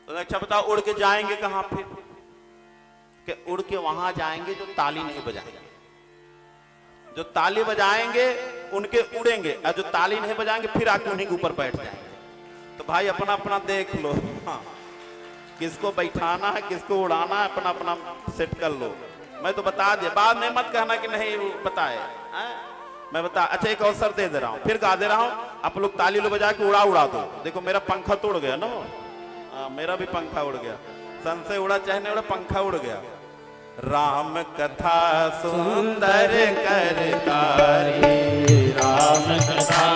तो अच्छा बताओ, उड़ के जाएंगे कहां? फिर कि उड़ के वहां जाएंगे जो ताली नहीं बजाएंगे। जो ताली बजाएंगे उनके उड़ेंगे, और जो ताली नहीं बजाएंगे फिर आके उन्हीं के ऊपर बैठ जाएंगे। तो भाई अपना अपना देख लो, हाँ, किसको बैठाना है, किसको उड़ाना है, अपना अपना सेट कर लो। मैं तो बता दिया, बाद में मत कहना कि नहीं बताए। मैं बता, अच्छा एक अवसर दे रहा हूँ, फिर गा दे रहा हूँ। आप लोग ताली लो बजा के उड़ा दो। देखो मेरा पंखा तो उड़ गया ना, मेरा भी पंखा उड़ गया। संशय उड़ा चाहे नहीं उड़ा, पंखा उड़ गया। राम कथा सुंदर करतारी, राम कथा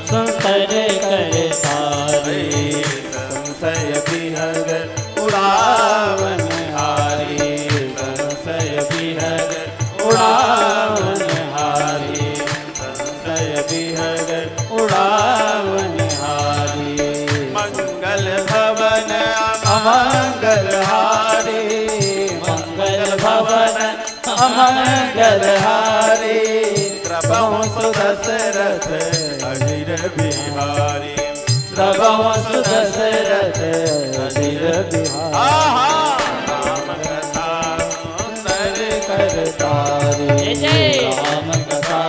सुंदर करतारी, संशय विहग उड़ावन हारी, संशय विहग उड़ावन हारी, संशय विहग उड़ावन हारी। मंगल भवन अमंगल हारी, मंगल भवन अमंगल हारी, कृपा सुदशरथ अहिर बिहारी, कृपा सुदशरथ अहिर बिहारी। राम कथा सुंदर करतारी, राम कथा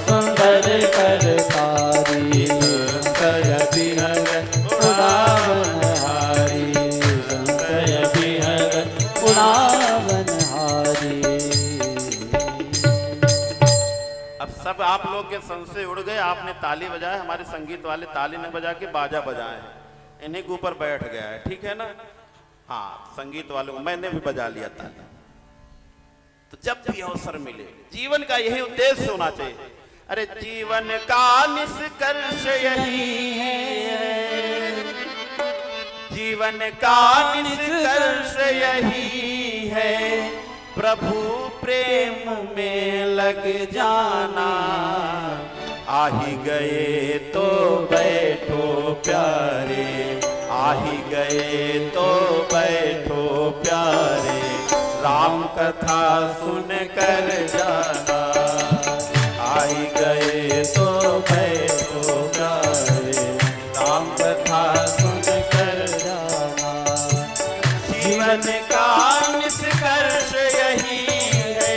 सुंदर करतारी, संशय विहग उड़ावन हारी, संशय विहग उड़ावन हारी। अब सब आप लोग के संशय उड़ गए, आपने ताली बजाए, हमारे संगीत वाले ताली न बजा के बाजा बजाए हैं, इन्हीं के ऊपर बैठ गया है, ठीक है ना। हाँ, संगीत वालों को मैंने भी बजा लिया ताली। तो जब भी अवसर मिले, जीवन का यही उद्देश्य होना चाहिए। अरे जीवन का निष्कर्ष यही है, जीवन का निष्कर्ष यही है, प्रभु प्रेम में लग जाना। आ ही गए तो बैठो प्यारे, आ ही गए तो बैठो प्यारे, राम कथा सुन कर जाना। आ ही गए तो बैठो प्यारे, राम कथा सुन कर जाना। जीवन का निष्कर्ष यही है,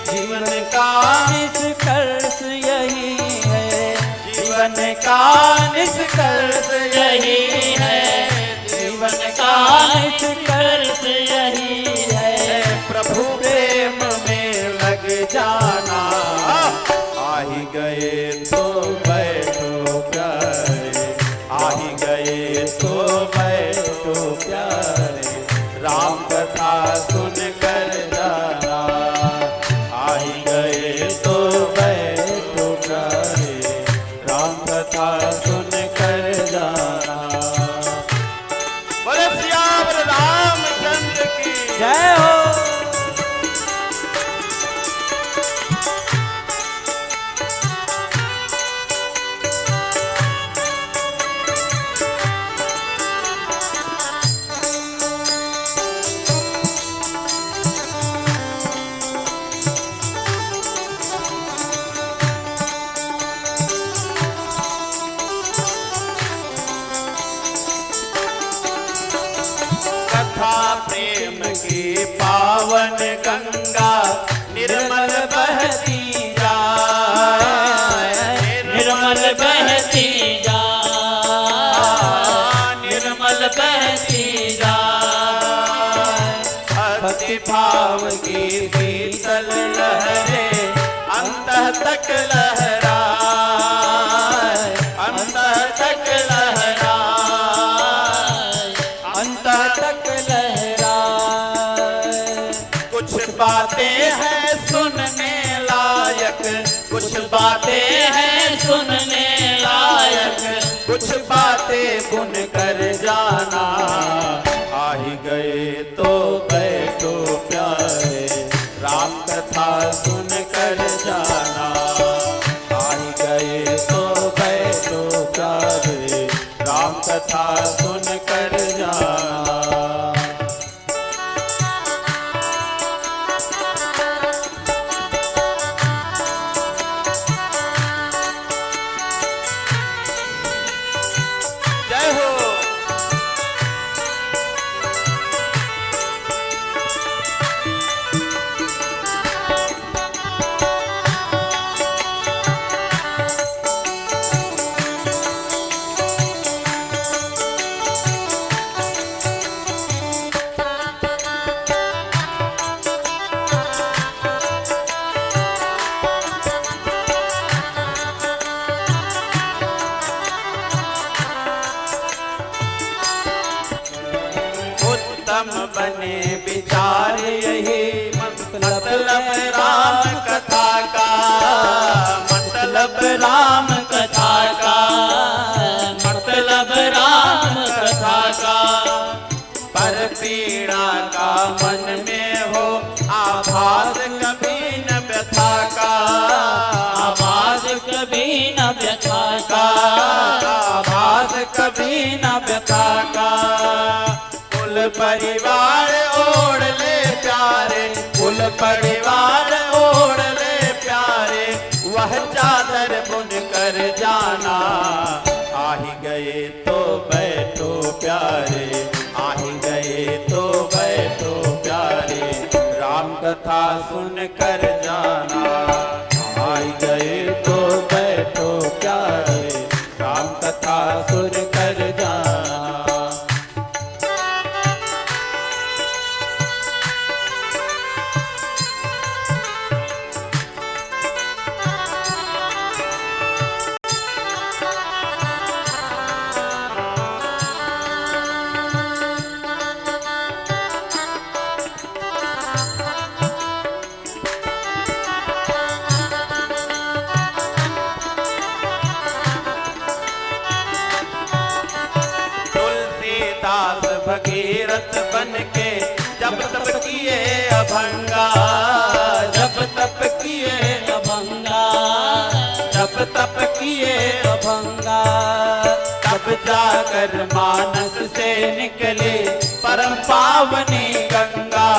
जीवन का निष्कर्ष यही है, जीवन का निष्कर्ष यही है, जीवन का निष्कर्ष यही है, प्रभु प्रेम में लग जाना। आ ही गए तो बैठो प्यारे, आ ही गए तो बैठो प्यारे, राम कथा सुन कर जाना। आ ही गए तो बैठो प्यारे, राम कथा सुन कर जाना। बोले सियावर रामचंद्र की जय हो। कथा प्रेम की पावन गंगा, निर्मल बहती जाए, निर्मल बहती जा, निर्मल बहती जाए। भक्ति भाव की शीतल लहरे अंतः तक लहराए, अंतः तक लहराए, अंतः तक लहराए। कुछ बातें हैं सुनने लायक, कुछ बातें हैं सुनने लायक, कुछ बातें बुन कर जाना। आ ही गए तो बैठो प्यारे, राम कथा सुन कर जाना। आ ही गए तो बैठो प्यारे, राम कथा सुन कर जाना। जय हो। उत्तम बने विचार यही, मतलब राम कथा का, मतलब राम कथा का, मतलब राम कथा का। पर पीड़ा का मन में हो आभास कभी न व्यथा का, आवाज कभी न व्यथा का, आभास कभी न व्यथा का। कुल परिवार ओढ़ ले प्यारे, कुल परिवार ओढ़ ले प्यारे, वह चादर बुन कर जाना। आ ही गए तो बैठो प्यारे, आ ही गए तो बैठो प्यारे, राम कथा सुन कर जाना। आ ही गए तो बैठो प्यारे, राम कथा सुन कर जाना। भगीरथ बन के जब तब किए अभंगा, जब तप किए अभंगा, जब तप किए अभंगा, तब जाकर मानस से निकले परम पावनी गंगा,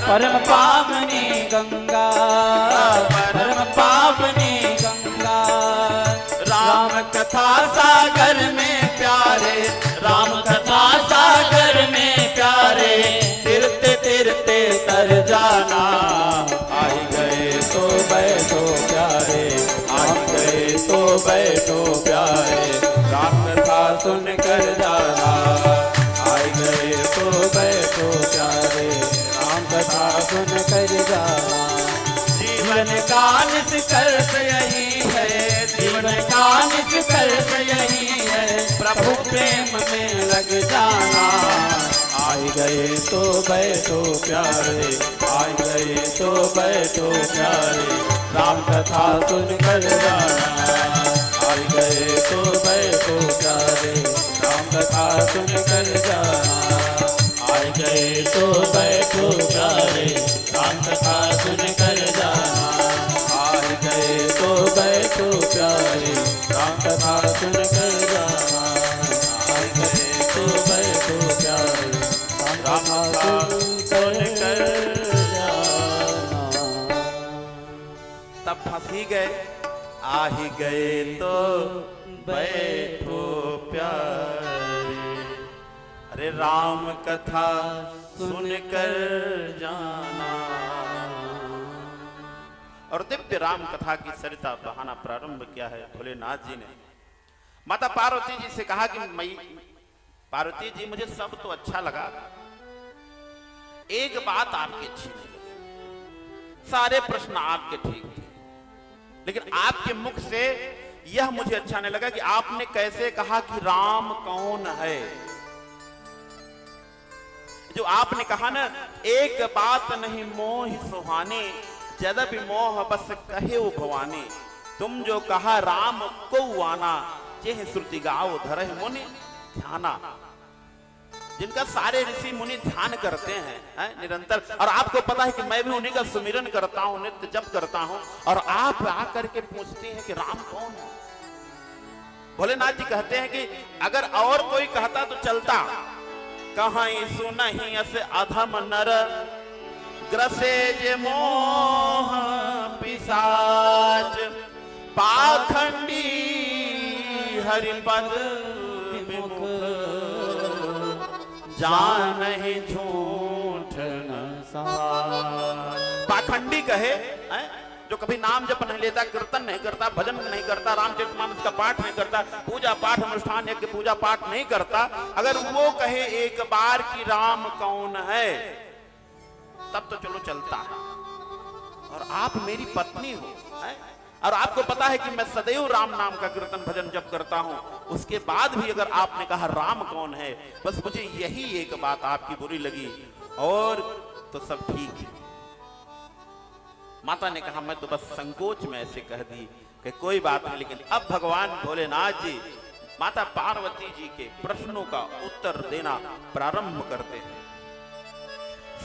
परम पावनी गंगा, परम पावनी गंगा। राम कथा सागर में प्यारे, राम कथा सागर में प्यारे, तिरते तिरते तर जाना, आई गए तो बैठो प्यारे, आई गए तो बैठो प्यारे, राम कथा सुन कर जाना, आई गए तो बैठो प्यारे, राम कथा सुन कर जाना। जीवन का निष्कर्ष यही है, जीवन का निष्कर्ष यही है, प्रभु प्रेम में लग जाना, आई गए तो बैठो प्यारे, आई गए तो बैठो प्यारे, राम कथा सुन कर जाना, आई गए तो बैठो प्यारे, राम कथा सुन कर जाना, आई गए तो बैठो प्यारे, राम कथा सुन कर जाना, आई गए तो बैठो प्यारे, राम कथा सुन कर जाना, आई गए तो बैठो प्यारे, राम कथा सुन कर जाना। तब फंस ही गए, आ ही गए तो बैठो प्यारे, अरे राम कथा सुन कर जाना। और दिव्य राम कथा की सरिता बहाना प्रारंभ किया है भोलेनाथ जी ने। माता पार्वती जी से कहा कि मई पार्वती जी, मुझे सब तो अच्छा लगा, एक बात आपकी अच्छी नहीं लगी। सारे प्रश्न आपके ठीक थे, लेकिन आपके मुख से यह मुझे अच्छा नहीं लगा कि आपने कैसे कहा कि राम कौन है। जो आपने कहा ना, एक बात नहीं मोह सुहाने, यद्यपि मोह बस कहे वो भवानी। तुम जो कहा राम को आना, यह श्रुति गाओ धरह मुनि ध्याना। जिनका सारे ऋषि मुनि ध्यान करते हैं निरंतर, और आपको पता है कि मैं भी उन्हीं का सुमिरन करता हूं, नित्य जप करता हूं, और आप आकर के पूछते हैं कि राम कौन है। भोलेनाथ जी कहते हैं कि अगर और कोई कहता तो चलता, कहीं सुनहि अस अधम नर, ग्रसे जे मोह पिशाच, पाखंडी हरिपद विमुख, जानहि झूठ न साच। पाखंडी कहे जो कभी नाम जप नहीं लेता, कीर्तन नहीं करता, भजन नहीं करता, रामचरितमानस का पाठ नहीं करता, पूजा पाठ अनुष्ठान यज्ञ पूजा पाठ नहीं करता, अगर वो कहे एक बार कि राम कौन है, तब तो चलो चलता है। और आप मेरी पत्नी हो, और आपको पता है कि मैं सदैव राम नाम का कीर्तन भजन जप करता हूं, उसके बाद भी अगर आपने कहा राम कौन है, बस मुझे यही एक बात आपकी बुरी लगी, और तो सब ठीक है। माता ने कहा मैं तो बस संकोच में ऐसे कह दी कि कोई बात नहीं। लेकिन अब भगवान भोलेनाथ जी माता पार्वती जी के प्रश्नों का उत्तर देना प्रारंभ करते हैं।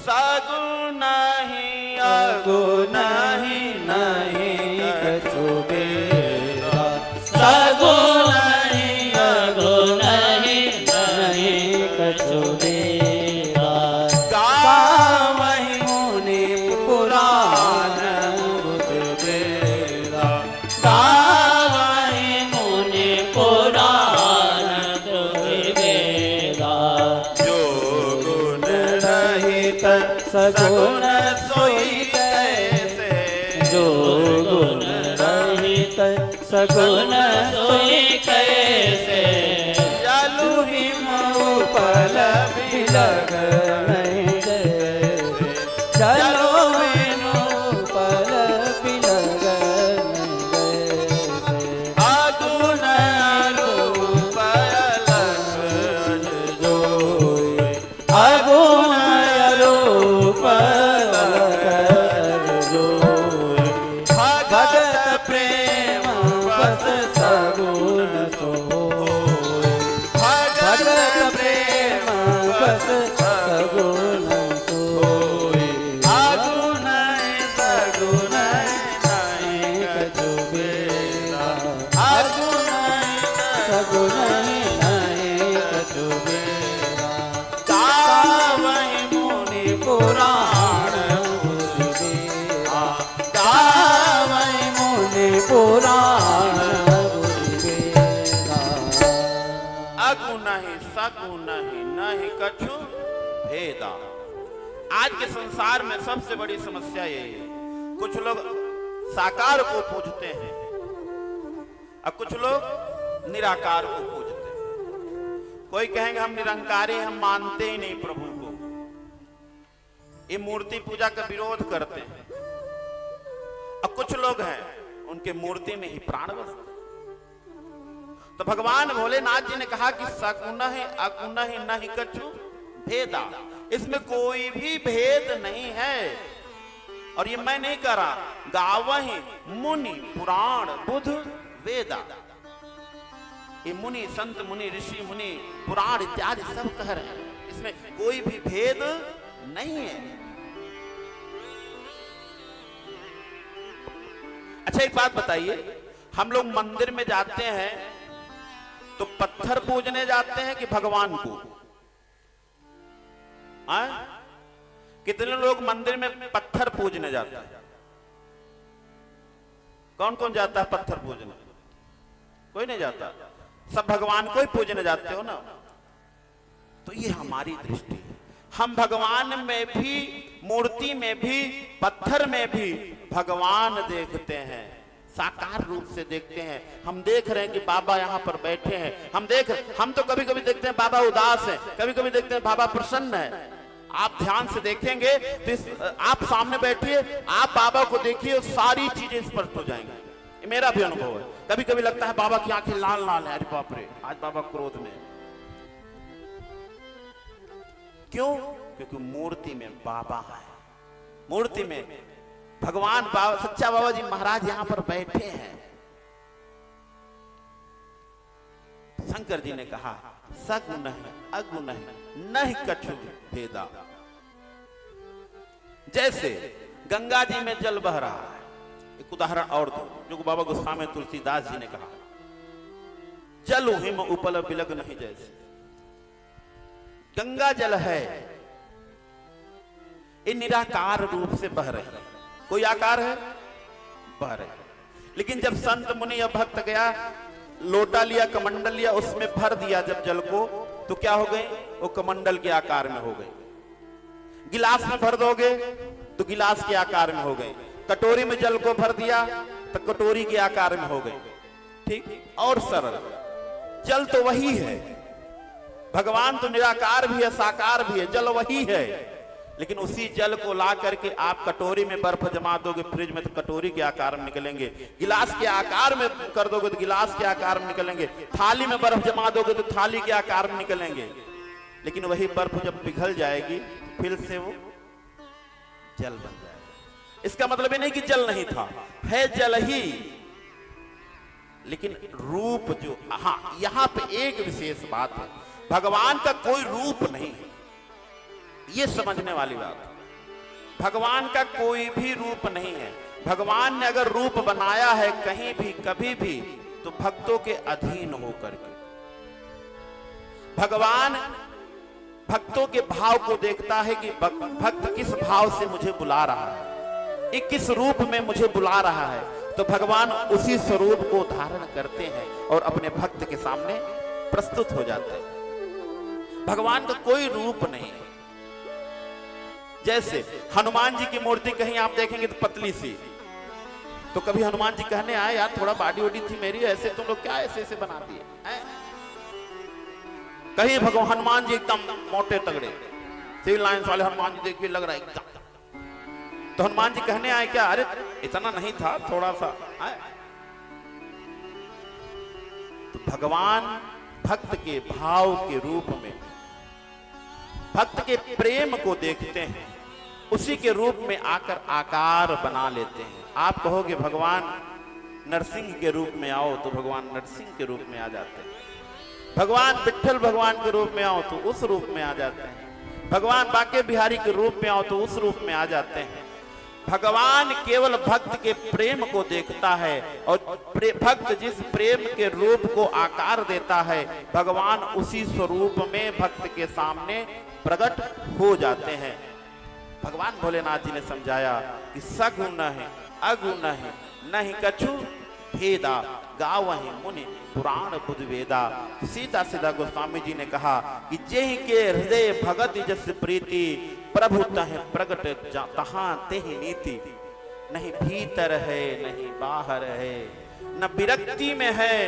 सगुण नहीं अगुण नहीं कछु बेरा, सगुण नहीं अगुण नहीं कछु बेरा, गावहि मुनि पुराण बुध बेरा, गावहि मुनि पुराण बुध बेरा, जो गुण रहित सगुण सोई कैसे, जो गुण रहित सगुण सोई कैसे, जलु हिम उपल बिलग नहीं जैसे, जलो बिनु उपल बिलग नहीं जैसे, अगुण रूप लक्षण जोई, अगुण रूप लक्षण जोई, भगत प्रेम बस सब सगु नहीं नहीं कछु बेरा। गावहि मुनि पुराण बुद्धि बेरा। गावै मुनि पुराण बुद्धि बेरा। अगु नहीं सगु नहीं नहीं कछु भेदा। आज के संसार में सबसे बड़ी समस्या यही है, कुछ लोग साकार को पूजते हैं और कुछ लोग निराकार को पूजते हैं। कोई कहेंगे हम निरंकारी, हम मानते ही नहीं प्रभु को, ये मूर्ति पूजा का विरोध करते हैं। और कुछ लोग हैं उनके मूर्ति में ही प्राण बसते। तो भगवान भोलेनाथ जी ने कहा कि सगुण है अगुण है नहीं कछु भेदा, इसमें कोई भी भेद नहीं है। और ये मैं नहीं कह रहा, गावहि मुनि पुराण बुध वेदा। ये मुनि संत मुनि ऋषि मुनि पुराण इत्यादि सब कह रहे हैं, इसमें कोई भी भेद नहीं है। अच्छा एक बात बताइए, हम लोग मंदिर में जाते हैं तो पत्थर पूजने जाते हैं कि भगवान को? कितने लोग मंदिर में पत्थर पूजने जाते हैं? कौन कौन जाता है पत्थर पूजने? कोई नहीं जाता, सब भगवान को ही पूजने जाते हो ना। तो ये हमारी दृष्टि है, हम भगवान में भी, मूर्ति में भी, पत्थर में भी भगवान देखते हैं, साकार रूप से देखते हैं। हम देख रहे हैं कि बाबा यहाँ पर बैठे हैं, हम तो कभी कभी देखते हैं बाबा उदास है, कभी कभी देखते हैं बाबा प्रसन्न है। आप ध्यान से देखेंगे तो आप सामने बैठिए, आप बाबा को देखिए, सारी चीजें स्पष्ट हो जाएंगी। ये मेरा भी अनुभव है। कभी कभी लगता है बाबा की आंखें लाल लाल है, अरे बाप रे आज बाबा क्रोध में। क्यों? क्योंकि मूर्ति में बाबा है, मूर्ति में भगवान बाबा सच्चा बाबा जी महाराज यहां पर बैठे हैं। शंकर जी ने कहा सगुण है अगुण है नहीं कछु भेदा। जैसे गंगा जी में जल बह रहा है, एक उदाहरण और दो जो बाबा गोस्वामी तुलसीदास जी ने कहा, जल हिम उपल बिलग नहीं। जैसे गंगा जल है, ये निराकार रूप से बह रही है, कोई आकार है? बह रही है। लेकिन जब संत मुनि या भक्त गया, लोटा लिया, कमंडल लिया, उसमें भर दिया जब जल को, तो क्या हो गई? वो कमंडल के आकार में हो गई। गिलास में भर दोगे तो गिलास के आकार में हो गई। कटोरी में जल को भर दिया तो कटोरी के आकार में हो गई। ठीक और सरल। जल तो वही है, भगवान तो निराकार भी है, साकार भी है, जल वही है। लेकिन उसी जल को ला करके आप कटोरी में बर्फ जमा दोगे फ्रिज में तो कटोरी के आकार में निकलेंगे, गिलास के आकार में कर दोगे तो गिलास के आकार में निकलेंगे, थाली में बर्फ जमा दोगे तो थाली के आकार में निकलेंगे। लेकिन वही बर्फ जब पिघल जाएगी फिर से वो जल बन जाएगा। इसका मतलब ये नहीं कि जल नहीं था, है जल ही, लेकिन रूप जो, हाँ यहां पे एक विशेष बात है, भगवान का कोई रूप नहीं है, ये समझने वाली बात है। भगवान का कोई भी रूप नहीं है। भगवान ने अगर रूप बनाया है कहीं भी कभी भी तो भक्तों के अधीन होकर के। भगवान भक्तों के भाव को देखता है कि भक्त किस भाव से मुझे बुला रहा है, ये किस रूप में मुझे बुला रहा है, तो भगवान उसी स्वरूप को धारण करते हैं और अपने भक्त के सामने प्रस्तुत हो जाते हैं। भगवान का कोई रूप नहीं है। जैसे हनुमान जी की मूर्ति कहीं आप देखेंगे तो पतली सी, तो कभी हनुमान जी कहने आए यार थोड़ा बॉडी वॉडी थी मेरी, ऐसे तुम लोग क्या ऐसे ऐसे बना दिए हैं? कहीं भगवान हनुमान जी एकदम मोटे तगड़े, सिविल लाइंस वाले हनुमान जी देखिए लग रहा है एकदम, तो हनुमान जी कहने आए क्या अरे इतना नहीं था थोड़ा सा है? तो भगवान भक्त के भाव के रूप में भक्त के प्रेम को देखते हैं, उसी के रूप में आकर आकार बना लेते हैं। आप कहोगे भगवान नरसिंह के रूप में आओ तो भगवान नरसिंह के रूप में आ जाते हैं, भगवान विट्ठल भगवान के रूप में आओ तो उस रूप में आ जाते हैं, भगवान बांके बिहारी के रूप में आओ तो उस रूप में आ जाते हैं। भगवान केवल भक्त के प्रेम को देखता है और भक्त जिस प्रेम के रूप को आकार देता है भगवान उसी स्वरूप में भक्त के सामने प्रकट हो जाते हैं। भगवान भोलेनाथ जी ने समझाया कि सगुण है अगुण है नहीं कछु भेदा गावहि मुनि पुराण बुध वेदा। सीधा सीधा गोस्वामी जी ने कहा कि जेहि के हृदय भगत जस प्रीति प्रभु तह प्रगट तहां तेहि नीति। नहीं भीतर है नहीं बाहर है, न विरक्ति में है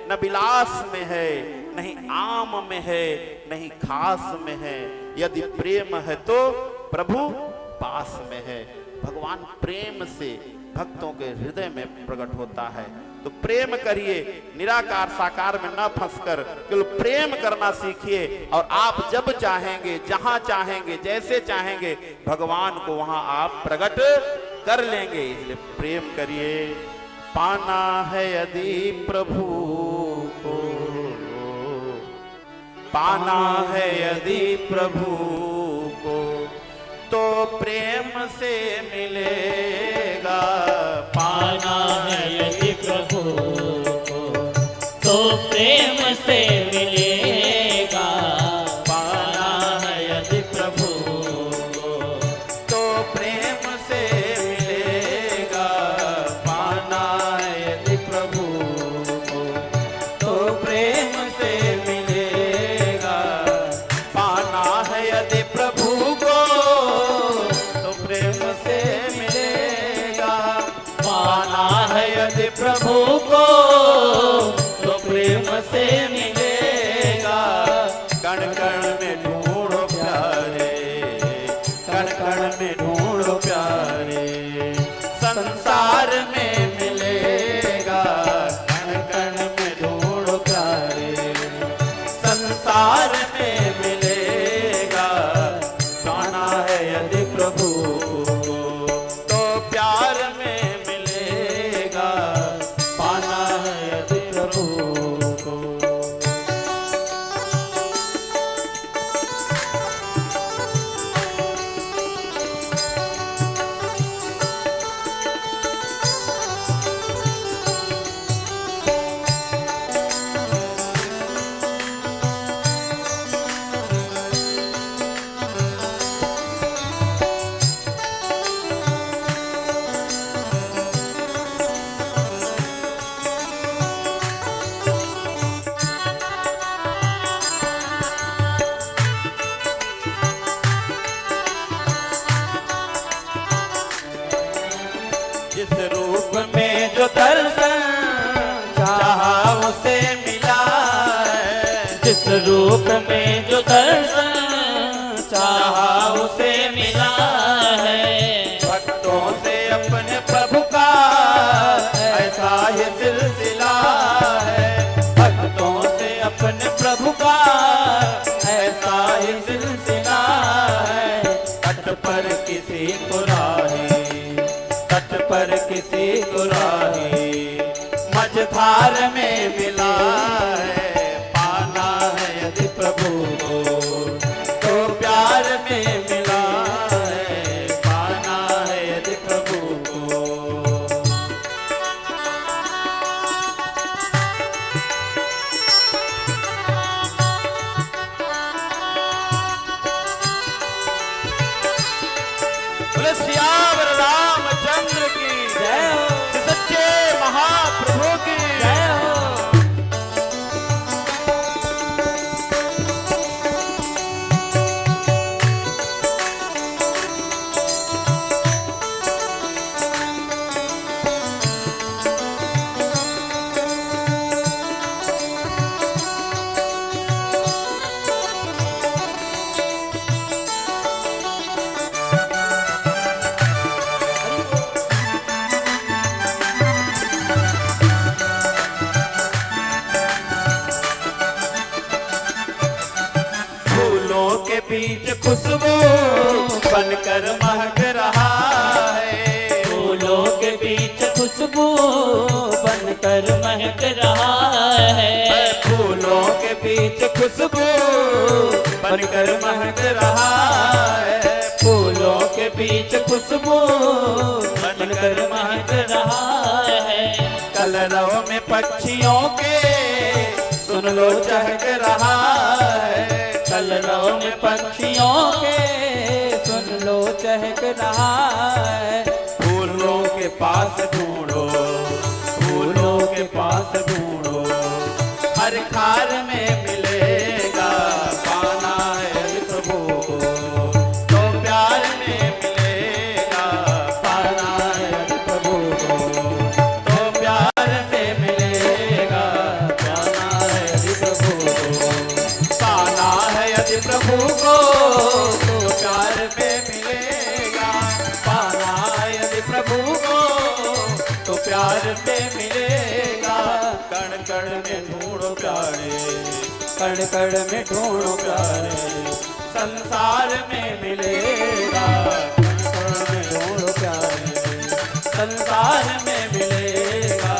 न विलास में है, नहीं आम में है नहीं खास में है। यदि प्रेम है तो प्रभु पास में है। भगवान प्रेम से भक्तों के हृदय में प्रकट होता है। तो प्रेम करिए, निराकार साकार में न फंसकर केवल प्रेम करना सीखिए और आप जब चाहेंगे जहां चाहेंगे जैसे चाहेंगे भगवान को वहां आप प्रकट कर लेंगे। इसलिए प्रेम करिए। पाना है यदि प्रभु को, पाना है यदि प्रभु को तो प्रेम से मिलेगा। पाना है यदि प्रभु को तो प्रेम से मिलेगा। पाना है यदि प्रभु को तो प्रेम से मिलेगा। पाना है यदि प्रभु को तो प्रेम से मिलेगा। पाना है यदि प्रभु को तो प्रेम से मिलेगा। पाना है यदि प्रभु को तो प्रेम से मिलेगा। कण कण में ढूंढो प्यारे, कण कण में ढूंढो प्यारे, संसार में मिलेगा। कण कण में ढूंढो प्यारे, संसार में मिलेगा। पाना है यदि प्रभु तो प्यार में मिलेगा। पाना है यदि प्रभु को। जिस रूप में जो दर्शन चाहा उसे मिला है। जिस रूप में जो दर्शन चाहा उसे मिला है। भक्तों से अपने प्रभु का ऐसा ही सिलसिला है। भक्तों से अपने प्रभु का ऐसा ही सिलसिला है। तट पर किसी को राही, तट पर किसी को राही, मझधार में मिला है। पाना है यदि प्रभु को तो प्यार में मिला है। पाना है यदि प्रभु को। बोले सियावर रामचंद्र की जय हो, सच्चे महाप्रभु की जय हो। फूलों के बीच खुशबू बनकर महक रहा है। फूलों के बीच खुशबू बनकर महक रहा है। फूलों के बीच खुशबू बनकर महक रहा है। फूल फूलों के बीच खुशबू बनकर महक रहा है। कलरव में पक्षियों के सुन लो चहक रहा है। कलरव में पक्षियों के सुन लो चहक रहा है। फूलों के पास ढूंढो, फूलों के पास ढूंढो, हर खार में मिलेगा। पाना है प्रभु को तो प्यार में मिलेगा। पाना है प्रभु को तो प्यार में मिलेगा। पाना है प्रभु को। पाना है यदि प्रभु को तो प्यार में मिलेगा। पाना है यदि प्रभु को तो प्यार में मिलेगा। कण कण में ढूंढो प्यारे, कण कण में ढूंढो प्यारे, संसार में मिलेगा। कण कण में ढूंढो प्यारे, संसार में मिलेगा।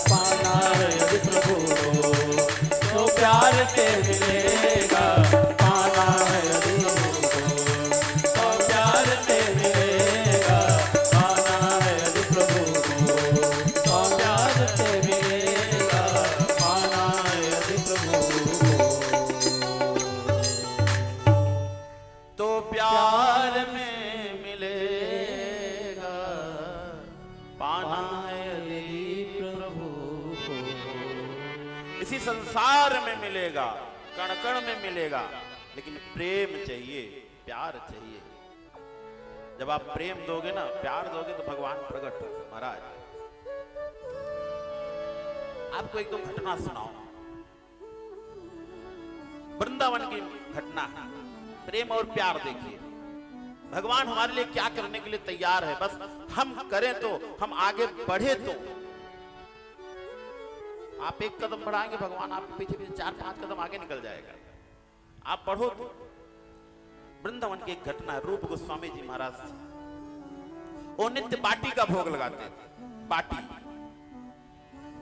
पाना है यदि प्रभु को तो प्यार में मिलेगा। पाना है यदि प्रभु को तो प्यार में मिलेगा। पाना है यदि प्रभु को तो प्यार में मिलेगा। पाना है यदि प्रभु को। तो प्यार में मिलेगा। पाना है यदि प्रभु को। इसी संसार में मिलेगा, कण कण में मिलेगा, लेकिन प्रेम चाहिए, प्यार चाहिए। जब आप प्रेम दोगे ना, प्यार दोगे तो भगवान प्रकट होंगे। महाराज आपको एक दो घटना सुनाओ, वृंदावन की घटना है। प्रेम और प्यार देखिए, भगवान हमारे लिए क्या करने के लिए तैयार है। बस हम करें तो, हम आगे बढ़े तो। आप एक कदम बढ़ाएंगे, भगवान आपके पीछे पीछे 4-5 कदम आगे निकल जाएगा। आप बढ़ो तो। वृंदावन की एक घटना है, रूप गोस्वामी जी महाराज। वो नित्य बाटी का भोग लगाते थे।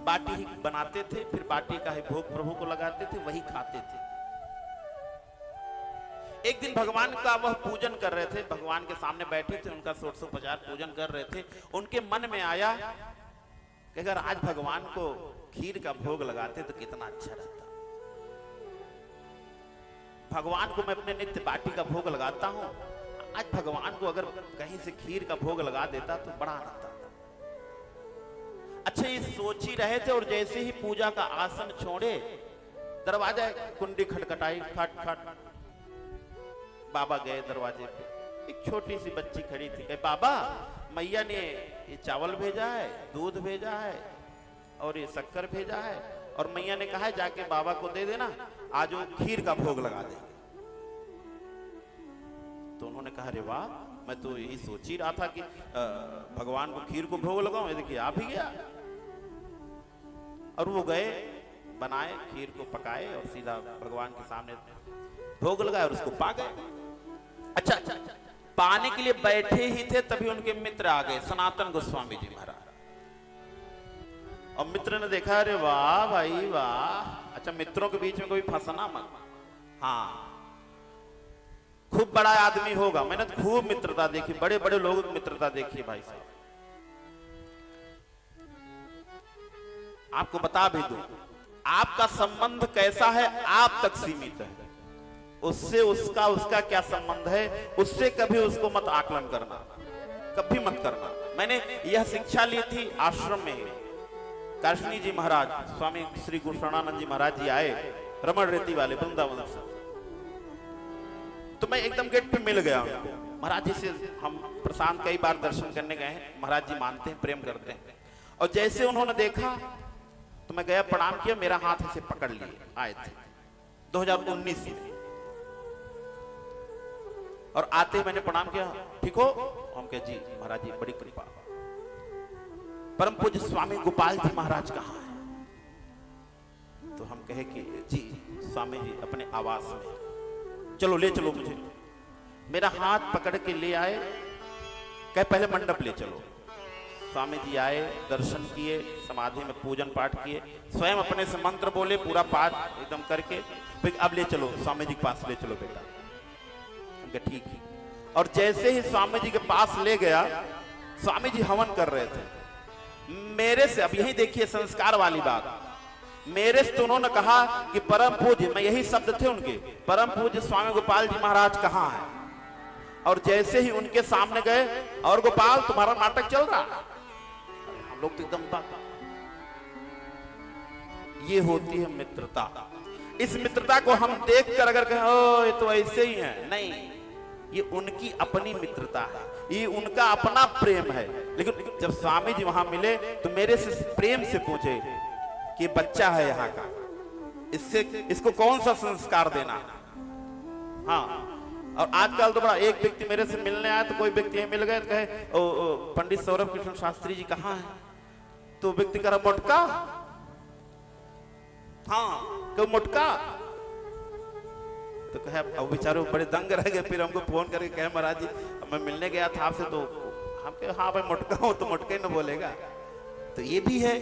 बाटी ही बनाते थे, फिर बाटी का ही भोग प्रभु को लगाते थे, वही खाते थे। एक दिन भगवान का वह पूजन कर रहे थे, भगवान के सामने बैठे थे, उनका 150 पूजन कर रहे थे। उनके मन में आया कि अगर आज भगवान को खीर का भोग लगाते तो कितना अच्छा रहता। भगवान को मैं अपने नित्य बाटी का भोग लगाता हूं, आज भगवान को अगर कहीं से खीर का भोग लगा देता तो बड़ा आनंद आता। अच्छा, ये सोच ही रहे थे और जैसे ही पूजा का आसन छोड़े, दरवाजा कुंडी खटखटाई, खट खट। बाबा गए दरवाजे पे, एक छोटी सी बच्ची खड़ी थी। कहे, बाबा मैया ने ये चावल भेजा है, दूध भेजा है और ये शक्कर भेजा है, और मैया ने कहा है जाके बाबा को दे देना, आज वो खीर का भोग लगा देंगे। तो उन्होंने कहा, अरे वाह, मैं तो यही सोच ही रहा था कि भगवान को खीर को भोग लगाऊं। ये देखिए आप ही गया। और वो गए, बनाए, खीर को पकाए और सीधा भगवान के सामने भोग लगाए और उसको पा गए। अच्छा, पाने के लिए बैठे ही थे, तभी उनके मित्र आ गए, सनातन गोस्वामी जी महाराज। और मित्र ने देखा, अरे वाह भाई वाह। अच्छा, मित्रों के बीच में कोई फंसना मत। हाँ, खूब बड़ा आदमी होगा। मैंने तो खूब मित्रता देखी, बड़े बड़े लोगों की मित्रता देखी भाई साहब। आपको बता भी दूं, आपका संबंध कैसा है आप तक सीमित है। उससे उसका क्या संबंध है, उससे कभी उसको मत आकलन करना, कभी मत करना। मैंने यह शिक्षा ली थी आश्रम में। काशनी जी महाराज, स्वामी श्री गुरुशरणानंद जी महाराज जी आए, रमण रेती वाले वृंदावन से। तो मैं एकदम गेट पे मिल गया उनको। महाराज जी से हम प्रशांत कई बार दर्शन करने गए हैं। महाराज जी मानते हैं, प्रेम करते हैं। और जैसे उन्होंने देखा तो मैं गया, प्रणाम किया, मेरा हाथ ऐसे पकड़ लिए। आए थे 2019 में, और आते मैंने प्रणाम किया, ठीक हो? हम कहे जी महाराज जी, बड़ी कृपा। परम पूज्य स्वामी गोपाल जी महाराज कहाँ है? तो हम कहे कि जी स्वामी जी अपने आवास में, चलो ले चलो मुझे। मेरा हाथ पकड़ के ले आए, कहे पहले मंडप ले चलो। स्वामी जी आए, दर्शन किए, समाधि में पूजन पाठ किए, स्वयं अपने से मंत्र बोले, पूरा पाठ एकदम करके, फिर अब ले चलो स्वामी जी के पास ले चलो बेटा। उनका ठीक है। और जैसे ही स्वामी जी के पास ले गया, स्वामी जी हवन कर रहे थे। मेरे से, अब यही देखिए संस्कार वाली बात, मेरे से तो उन्होंने कहा कि परम पूज्य, मैं यही शब्द थे उनके, परम पूज्य स्वामी गोपाल जी महाराज कहाँ हैं। और जैसे ही उनके सामने गए, और गोपाल तुम्हारा नाटक चल रहा, हम लोग तो एकदम बात। ये होती है मित्रता। इस मित्रता को हम देखकर अगर कहें ओ ये तो ऐसे ही है, नहीं, ये उनकी अपनी मित्रता है, ये उनका अपना प्रेम है। लेकिन जब स्वामी जी वहां मिले तो मेरे से प्रेम से पूछे कि बच्चा है यहाँ का, इसको कौन सा संस्कार देना। हाँ, और आजकल तो बड़ा, एक व्यक्ति मेरे से मिलने आया तो कोई व्यक्ति मिल गए तो कहे पंडित सौरभ कृष्ण शास्त्री जी कहाँ हैं, तो व्यक्ति कह रहा मोटका, हाँ क्यों मोटका, तो कहे अब बेचारे बड़े दंग रह गए। फिर हमको फोन करके कहे महाराज जी मैं मिलने गया था आपसे, तो हम कहे हाँ भाई मोटका हूं, तो मोटका ही न बोलेगा। तो ये भी है,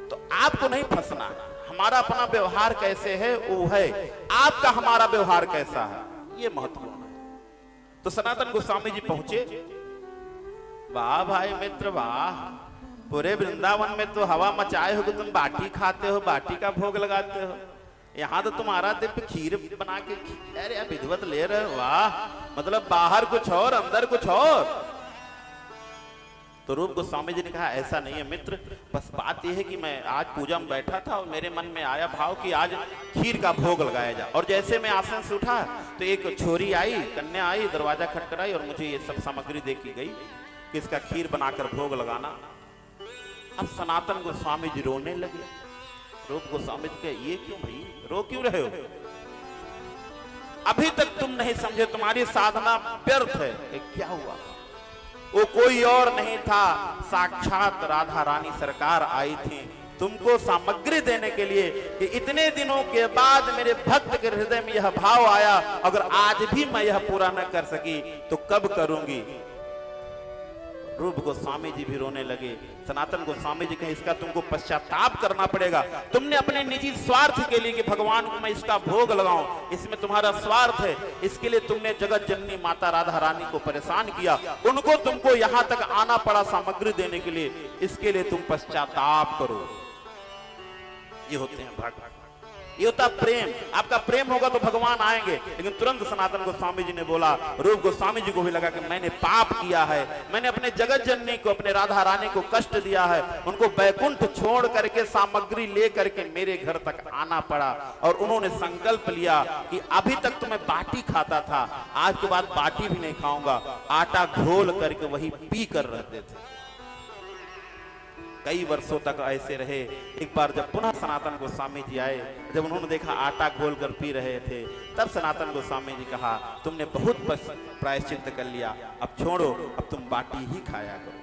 तो आपको नहीं फंसना, हमारा अपना व्यवहार कैसे है वो है, आपका हमारा व्यवहार कैसा है ये महत्वपूर्ण है। तो सनातन गोस्वामी जी पहुंचे, वाह भाई मित्र वाह, पूरे वृंदावन में तो हवा मचाए हो कि तुम बाटी खाते हो, बाटी का भोग लगाते हो, यहाँ तो तुम्हारा दिव्य खीर बना के, अरे यार विधिवत ले रहे हो, वाह, मतलब बाहर कुछ और अंदर कुछ और। तो रूप गोस्वामी जी ने कहा ऐसा नहीं है मित्र, बस बात यह है कि मैं आज पूजा में बैठा था और मेरे मन में आया भाव कि आज खीर का भोग लगाया जाए। और जैसे मैं आसन से उठा तो एक छोरी आई, कन्या आई, दरवाजा खटखटाई और मुझे ये सब सामग्री दे की गई कि इसका खीर बनाकर भोग लगाना। अब सनातन गोस्वामी जी रोने लगे। रूप गोस्वामी जी कहे ये क्यों भाई, रो क्यों रहे हो, अभी तक तुम नहीं समझे, तुम्हारी साधना व्यर्थ है। क्या हुआ, वो कोई और नहीं था, साक्षात राधा रानी सरकार आई थी तुमको सामग्री देने के लिए कि इतने दिनों के बाद मेरे भक्त के हृदय में यह भाव आया, अगर आज भी मैं यह पूरा न कर सकी तो कब करूंगी। रूप गोस्वामी जी भी रोने लगे। सनातन गोस्वामी जी कहे इसका तुमको पश्चाताप करना पड़ेगा, तुमने अपने निजी स्वार्थ के लिए कि भगवान को मैं इसका भोग लगाऊं, इसमें तुम्हारा स्वार्थ है, इसके लिए तुमने जगत जननी माता राधा रानी को परेशान किया, उनको तुमको यहां तक आना पड़ा सामग्री देने के लिए, इसके लिए तुम पश्चाताप करो। ये होते हैं भक्त, ये होता प्रेम। आपका प्रेम होगा तो भगवान आएंगे। लेकिन तुरंत सनातन गोस्वामी जी ने बोला, रूप गोस्वामी जी को भी लगा कि मैंने पाप किया है, मैंने अपने जगत जननी को, अपने राधा रानी को कष्ट दिया है, उनको बैकुंठ छोड़ करके सामग्री ले करके मेरे घर तक आना पड़ा। और उन्होंने संकल्प लिया कि अभी तक तो मैं बाटी खाता था, आज के बाद बाटी भी नहीं खाऊंगा, आटा घोल करके वही पी कर रहते थे। कई वर्षों तक ऐसे रहे। एक बार जब पुनः सनातन गोस्वामी जी आए, जब उन्होंने देखा आटा घोल कर पी रहे थे, तब सनातन गोस्वामी जी कहा तुमने बहुत प्रायश्चित कर लिया, अब छोड़ो, अब तुम बाटी ही खाया करो।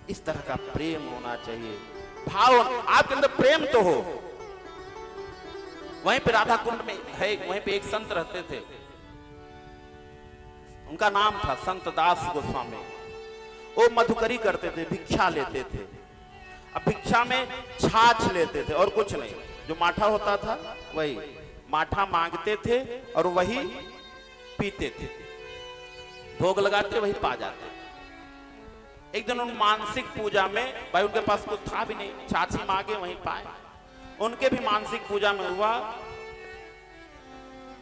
इस तरह का प्रेम होना चाहिए, भाव आपके अंदर प्रेम तो हो। वहीं पे राधा कुंड में है, वहीं पे एक संत रहते थे, उनका नाम था संत दास गोस्वामी। वो मधुकरी करते थे, भिक्षा लेते थे। अब भिक्षा में छाछ लेते थे और कुछ नहीं, जो माठा होता था वही माठा मांगते थे और वही पीते थे, भोग लगाते वही पा जाते। एक दिन उन मानसिक पूजा में, भाई उनके पास कुछ था भी नहीं, छाछ ही मांगे वहीं पाए। उनके भी मानसिक पूजा में हुआ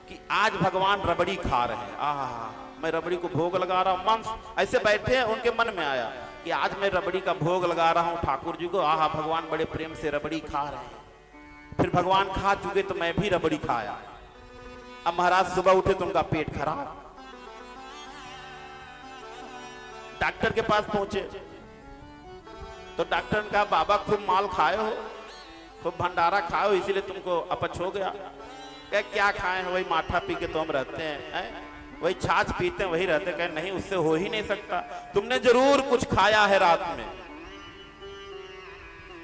कि आज भगवान रबड़ी खा रहे हैं, आहा मैं रबड़ी को भोग लगा रहा हूं। मन ऐसे बैठे हैं, उनके मन में आया कि आज मैं रबड़ी का भोग लगा रहा हूं ठाकुर जी को, आहा भगवान बड़े प्रेम से रबड़ी खा रहे हैं। फिर भगवान खा चुके तो मैं भी रबड़ी खाया। अब महाराज सुबह उठे तो उनका पेट खराब, डॉक्टर के पास पहुंचे तो डॉक्टर ने कहा बाबा खूब माल खाए हो, खूब भंडारा खाए हो, इसीलिए तुमको अपच हो गया। क्या खाए हैं, वही माठा पी के तो हम रहते हैं, वही छाछ पीते हैं, वही रहते। कहे नहीं, उससे हो ही नहीं सकता, तुमने जरूर कुछ खाया है रात में,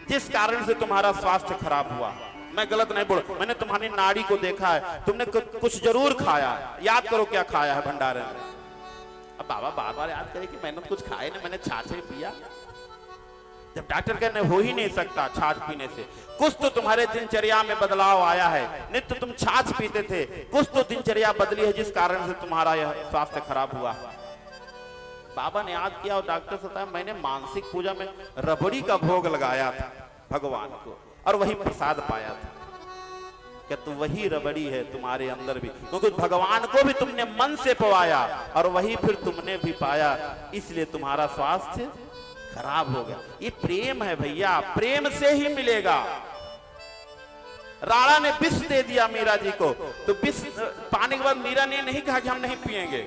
जिस कारण से तुम्हारा स्वास्थ्य खराब हुआ। मैं गलत नहीं बोल, मैंने तुम्हारी नाड़ी को देखा है, तुमने कुछ जरूर खाया है, याद करो क्या खाया है भंडारे में। अब बाबा बार बार याद करे कि मैंने कुछ खाया नहीं, मैंने छाछ ही पिया। जब डॉक्टर कहने हो ही नहीं सकता छाछ पीने से, कुछ तो तुम्हारे दिनचर्या में बदलाव आया है। नित्य तुम छाछ पीते थे, कुछ तो दिनचर्या बदली है जिस कारण से तुम्हारा यह स्वास्थ्य खराब हुआ। बाबा ने याद किया और डॉक्टर से बताया मैंने मानसिक पूजा में रबड़ी का भोग लगाया था भगवान को और वही प्रसाद पाया था। क्या तो वही रबड़ी है तुम्हारे अंदर भी, क्योंकि भगवान को भी तुमने मन से पवाया और वही फिर तुमने भी पाया, इसलिए तुम्हारा स्वास्थ्य खराब हो गया। ये प्रेम है भैया, प्रेम से ही मिलेगा। राणा ने विष दे दिया मीरा जी को, तो विष पाने के बाद मीरा ने नहीं कहा कि हम नहीं पिएंगे।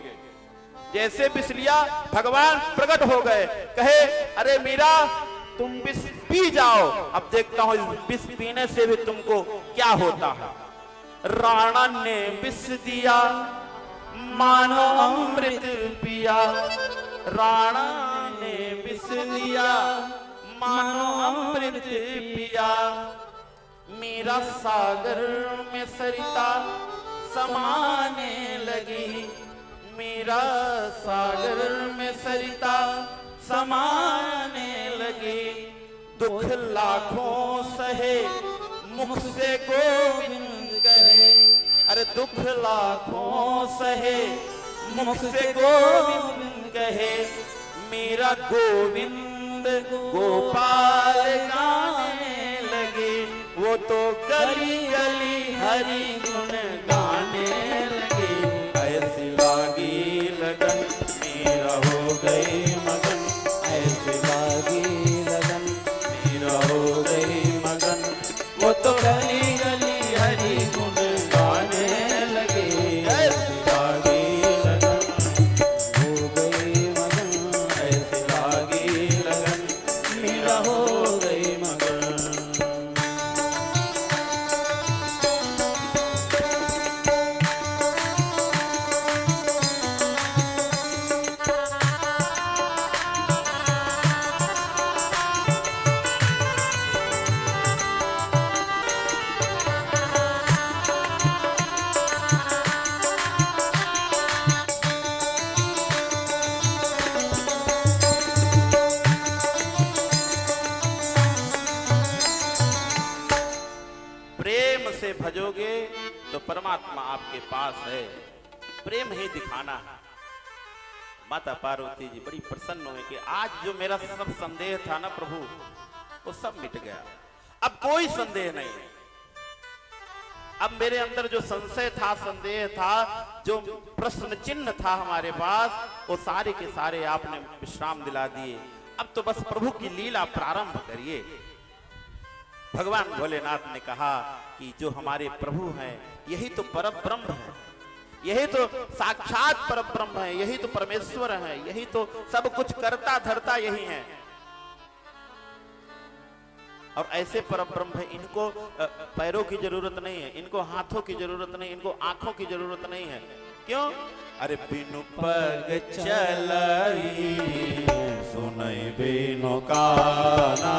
जैसे विष लिया भगवान प्रकट हो गए, कहे अरे मीरा तुम विष पी जाओ, अब देखता हूं विष पीने से भी तुमको क्या होता है। राणा ने विष दिया मानो अमृत पिया, राणा ने विष दिया मानो अमृत पिया, मीरा सागर में सरिता समाने लगी, मीरा सागर में सरिता समाने लगी। दुख लाखों सहे मुख से गोविंद कहे, अरे दुख लाखों सहे मुख से गोविंद कहे, मीरा गोविंद गोपाल गाने लगे। वो तो गली गली हरि गुण गाने लगे, ऐसी लागी लगन मीरा हो गई मगन, ऐसी लागी लगन मीरा हो गई मगन। वो तो गली गली हरि गुण गाने लगे, ऐसी लागी लगन हो गई मगन, ऐसी लागी लगन मीरा हो गई मगन। भजोगे तो परमात्मा आपके पास है, प्रेम ही दिखाना है। माता पार्वती जी बड़ी प्रसन्न हुए कि आज जो मेरा सब संदेह था ना प्रभु, वो सब मिट गया, अब कोई संदेह नहीं है। अब मेरे अंदर जो संशय था, संदेह था, जो प्रश्न चिन्ह था हमारे पास, वो सारे के सारे आपने विश्राम दिला दिए। अब तो बस प्रभु की लीला प्रारंभ करिए। भगवान भोलेनाथ ने कहा कि जो हमारे प्रभु हैं यही तो परब्रह्म है, यही तो साक्षात परब्रह्म है, यही तो परमेश्वर है, यही तो सब कुछ करता धरता यही है। और ऐसे परब्रह्म है, इनको पैरों की जरूरत नहीं है, इनको हाथों की जरूरत नहीं, इनको आंखों की जरूरत नहीं है। क्यों? अरे बिनु पग चलाई सुनई बिनु काना,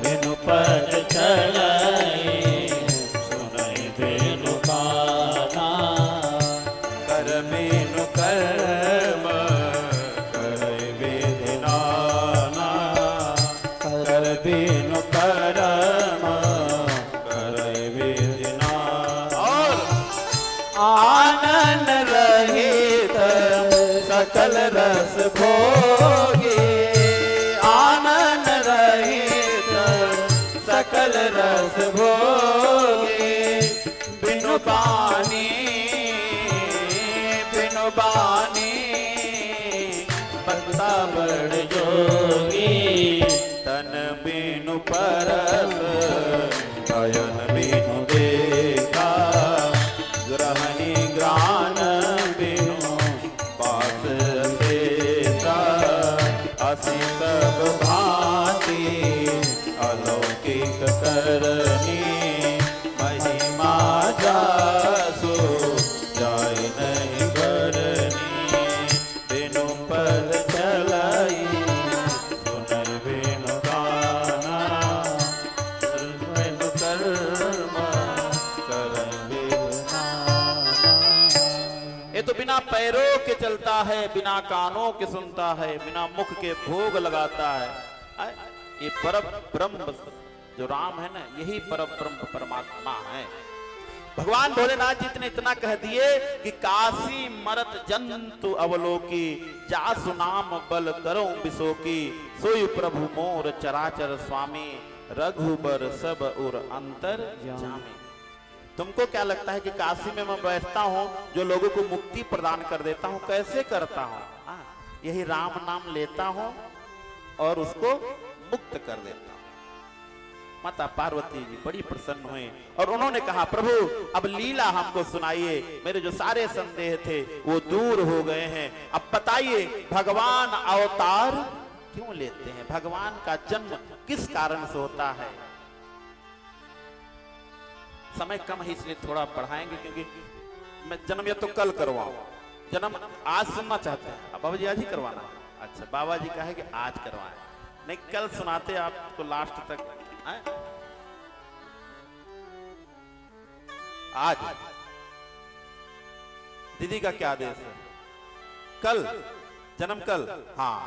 बिनु पग चलाई सुनई बिनु काना, कर बिनु कर्म करई विधि नाना, कर बिनु कर्म करई विधि नाना। और आनंद रहित सकल रस भोगे, आनंद रहित सकल रस भोगे, बिनु बानी बिनु बानी पत्ता बड़ जोगी, तन बिनु परस अयन बिनु देखा, ग्रहणी ग्रान बिनु पास सेता, असी सब भांति अलौकिक करनी, महिमा जासो जाय नहीं करनी, बिनु पद चलाई सुनई बिनु गाना, बिनु कर्म करई बिनु नाना। ये तो बिना पैरों के चलता है, बिना कानों के सुनता है, बिना मुख के भोग लगाता है, ये पर ब्रह्म जो राम है ना, यही पर ब्रह्म परमात्मा है। भगवान भोलेनाथ जी ने इतना कह दिए कि काशी मरत जंतु अवलोकी, जासु नाम बल करो विशोकी, सोई प्रभु मोर चराचर स्वामी, रघुबर सब उर अंतर जामे। तुमको क्या लगता है कि काशी में मैं बैठता हूँ, जो लोगों को मुक्ति प्रदान कर देता हूँ, कैसे करता हूँ? यही राम नाम लेता हूँ और उसको मुक्त कर देता हूँ। माता पार्वती जी बड़ी प्रसन्न हुई और उन्होंने कहा, प्रभु अब लीला हमको सुनाइए, मेरे जो सारे संदेह थे वो दूर हो गए हैं। अब बताइए भगवान अवतार क्यों लेते हैं, भगवान का जन्म किस कारण से होता है? समय कम है इसलिए थोड़ा पढ़ाएंगे, क्योंकि मैं जन्म या तो कल करवाऊं, जन्म आज सुनना चाहते हैं। बाबा जी आज ही करवाना? अच्छा, बाबा जी कहे कि आज करवाएं, नहीं कल सुनाते आपको लास्ट तक। आज दीदी का क्या आदेश है? कल जन्म कल? हाँ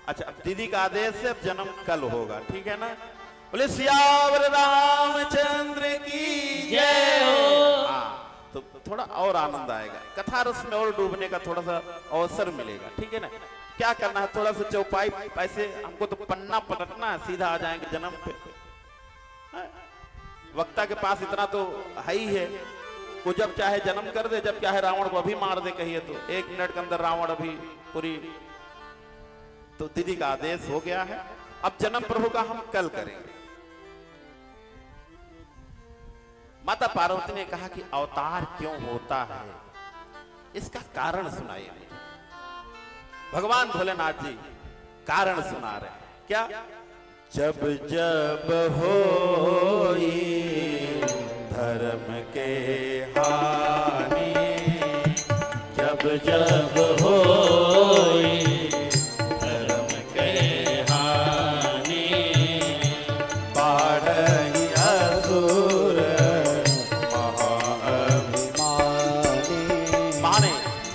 अच्छा, अब दीदी का आदेश है, अब जन्म कल होगा, ठीक है ना? बोले सियावर रामचंद्र की जय हो। हाँ, तो थोड़ा और आनंद आएगा, कथा रस में और डूबने का थोड़ा सा अवसर मिलेगा, ठीक है ना? क्या करना है, थोड़ा सा चौपाई, ऐसे हमको तो पन्ना पलटना है, सीधा आ जाएंगे जन्म पे। वक्ता के पास इतना तो है ही है, वो जब चाहे जन्म कर दे, जब चाहे रावण को अभी मार दे, कहिए तो 1 मिनट के अंदर रावण अभी पूरी। तो दीदी का आदेश हो गया है, अब जन्म प्रभु का हम कल करेंगे। माता पार्वती ने कहा कि अवतार क्यों होता है, इसका कारण सुनाइए मुझे। भगवान भोलेनाथ जी कारण सुना रहे हैं, क्या? जब जब होई धर्म के हानि, जब जब होई धर्म के हानि, बाढ़ई असुर महाअभिमानी, माने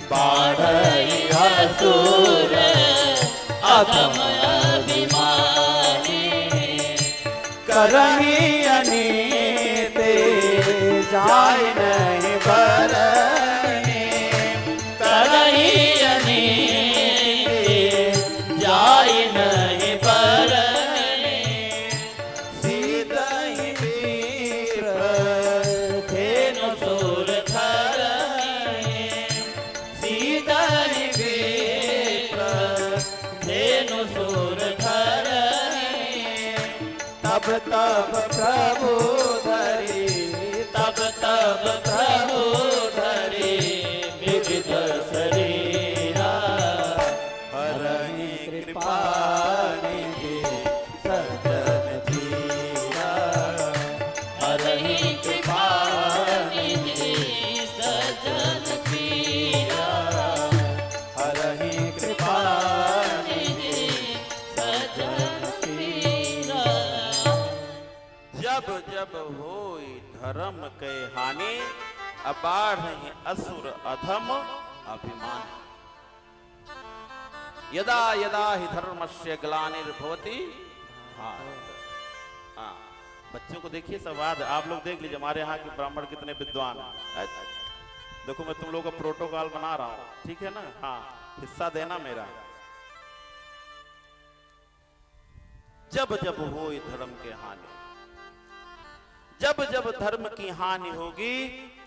बाढ़ई असुर अधम अभिमानी, करही अनीते जाय नहीं बरनी, करही अनीते जाय नहीं बरनी, सीधहि वीर धेनु सुर धरनी, सीधहि वीर धेनु सुर धरनी, तब तब प्रभु धरी, तब तब प्रभु धरी, विविध शरीरा, हरहि कृपा निधि सज्जन जीरा, हरहि कृपा निधि सज्जन जीरा, हरहि कृपा निधि सज्जन जीरा। जब जब होई धर्म के हानि, अबाढ़हि असुर अधम अभिमान, यदा यदा हि धर्मस्य ग्लानिर्भवति भारत। हाँ, बच्चों को देखिए संवाद, आप लोग देख लीजिए हमारे यहाँ के ब्राह्मण कितने विद्वान हैं। देखो मैं तुम लोगों का प्रोटोकॉल बना रहा हूँ, ठीक है ना? हाँ, हिस्सा देना मेरा। जब जब होई धर्म के हानि, जब जब धर्म की हानि होगी,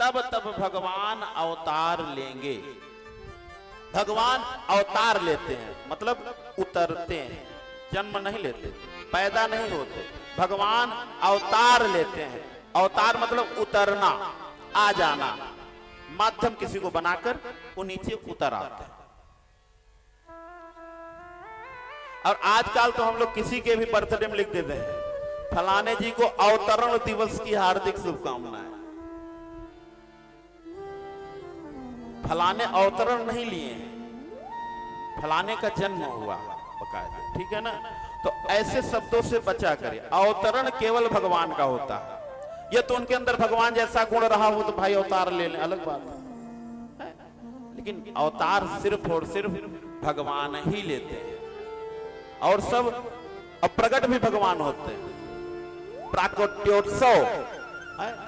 तब तब भगवान अवतार लेंगे। भगवान अवतार लेते हैं, मतलब उतरते हैं, जन्म नहीं लेते, पैदा नहीं होते, भगवान अवतार लेते हैं। अवतार मतलब उतरना, आ जाना, माध्यम किसी को बनाकर वो नीचे उतर आते हैं। और आजकल तो हम लोग किसी के भी बर्थडे में लिख देते हैं, फलाने जी को अवतरण दिवस की हार्दिक शुभकामनाएं। फलाने अवतरण नहीं लिए हैं, फलाने का जन्म हुआ बकायदा, ठीक है ना? तो ऐसे शब्दों से बचा करिए। अवतरण केवल भगवान का होता है, ये तो उनके अंदर भगवान जैसा गुण रहा हो तो भाई अवतार ले लें, अलग बात है। लेकिन अवतार सिर्फ और सिर्फ भगवान ही लेते हैं, और सब और प्रकट भी भगवान होते हैं। प्राकट्योत्सव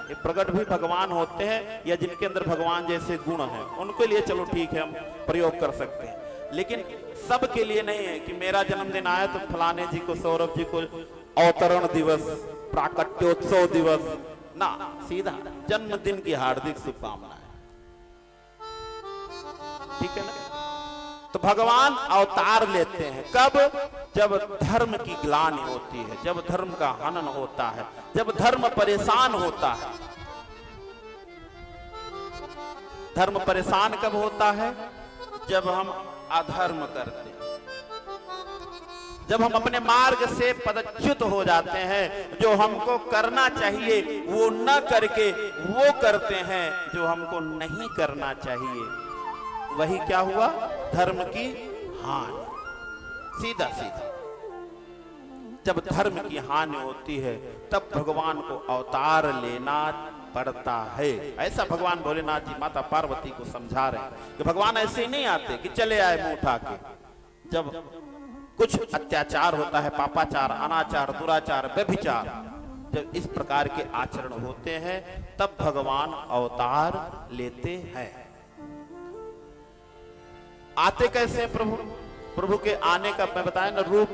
ये प्रकट भी भगवान होते हैं, या जिनके अंदर भगवान जैसे गुण हैं उनके लिए चलो ठीक है हम प्रयोग कर सकते हैं, लेकिन सबके लिए नहीं है कि मेरा जन्मदिन आया तो फलाने जी को, सौरभ जी को अवतरण दिवस, प्राकट्योत्सव दिवस ना, सीधा जन्मदिन की हार्दिक शुभकामनाएं। ठीक है ना? तो भगवान अवतार लेते हैं कब? जब धर्म की ग्लानि होती है, जब धर्म का हनन होता है, जब धर्म परेशान होता है। धर्म परेशान कब होता है? जब हम अधर्म करते हैं, जब हम अपने मार्ग से पदच्युत हो जाते हैं, जो हमको करना चाहिए वो न करके वो करते हैं जो हमको नहीं करना चाहिए, वही क्या हुआ? धर्म की हानि। सीधा सीधा जब धर्म की हानि होती है तब भगवान को अवतार लेना पड़ता है। ऐसा भगवान भोलेनाथ जी माता पार्वती को समझा रहे हैं कि भगवान ऐसे ही नहीं आते कि चले आए मुंह उठा के। जब कुछ अत्याचार होता है, पापाचार, अनाचार, दुराचार, व्यभिचार, जब इस प्रकार के आचरण होते हैं तब भगवान अवतार लेते हैं। आते कैसे हैं प्रभु? प्रभु के आने का मैं बताया ना रूप,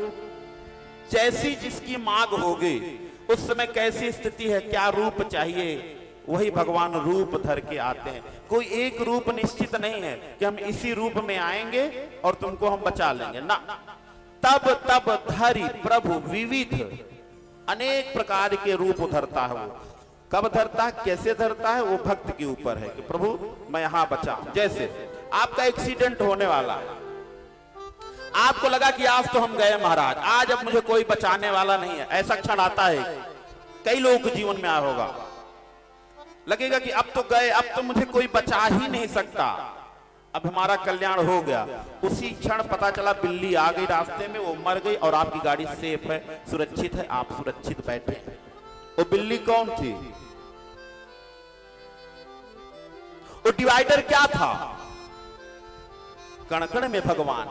जैसी जिसकी मांग होगी उस समय कैसी स्थिति है, क्या रूप चाहिए, वही भगवान रूप धर के आते हैं। कोई एक रूप निश्चित नहीं है कि हम इसी रूप में आएंगे और तुमको हम बचा लेंगे ना। तब तब धरी प्रभु विविध अनेक प्रकार के रूप धरता है। वो कब धरता है, कैसे धरता है, वो भक्त के ऊपर है कि प्रभु मैं यहां बचा। जैसे आपका एक्सीडेंट होने वाला है, आपको लगा कि आज तो हम गए महाराज, आज अब मुझे कोई बचाने वाला नहीं है, ऐसा क्षण आता है, कई लोगों के जीवन में आया होगा। लगेगा कि अब तो गए, अब तो मुझे कोई बचा ही नहीं सकता, अब हमारा कल्याण हो गया। उसी क्षण पता चला बिल्ली आ गई रास्ते में, वो मर गई और आपकी गाड़ी सेफ है, सुरक्षित है, आप सुरक्षित बैठे हैं। वो बिल्ली कौन थी? वो डिवाइडर क्या था? कण-कण में भगवान।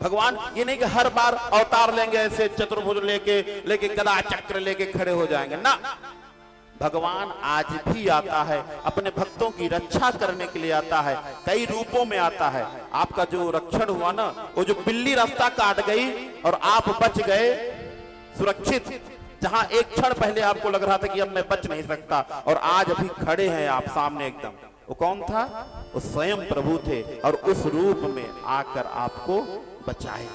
भगवान ये नहीं कि हर बार अवतार लेंगे ऐसे चतुर्भुज लेके गदा चक्र लेके खड़े हो जाएंगे ना। भगवान आज भी आता है, अपने भक्तों की रक्षा करने के लिए आता है, कई रूपों में आता है। आपका जो रक्षण हुआ ना, वो जो बिल्ली रास्ता काट गई और आप बच गए सुरक्षित, जहां एक क्षण पहले आपको लग रहा था कि अब मैं बच नहीं सकता, और आज अभी खड़े हैं आप सामने एकदम, वो कौन था? वो स्वयं प्रभु थे और उस रूप में आकर आपको बचाए।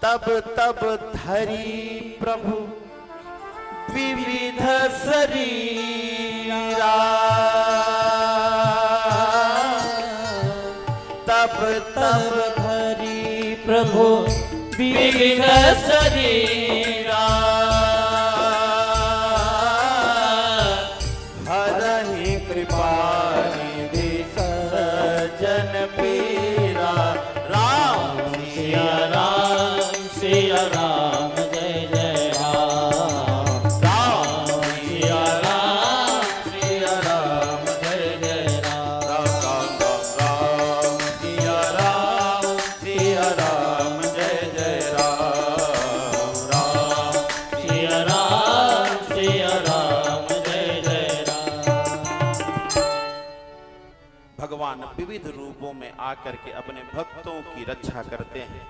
तब तब धरी प्रभु विविध शरीरा, तब तब धरी प्रभु विविध शरीरा, हरहि कृपा निधि सज्जन पीरा। राम सिया राम सिया राम जय जय राम, राम सिया राम जय जय राम, राम राम सिया राम जय जय राम, राम सिया राम जय जय राम। भगवान विविध रूपों में आकर के अपने भक्तों की रक्षा करते हैं।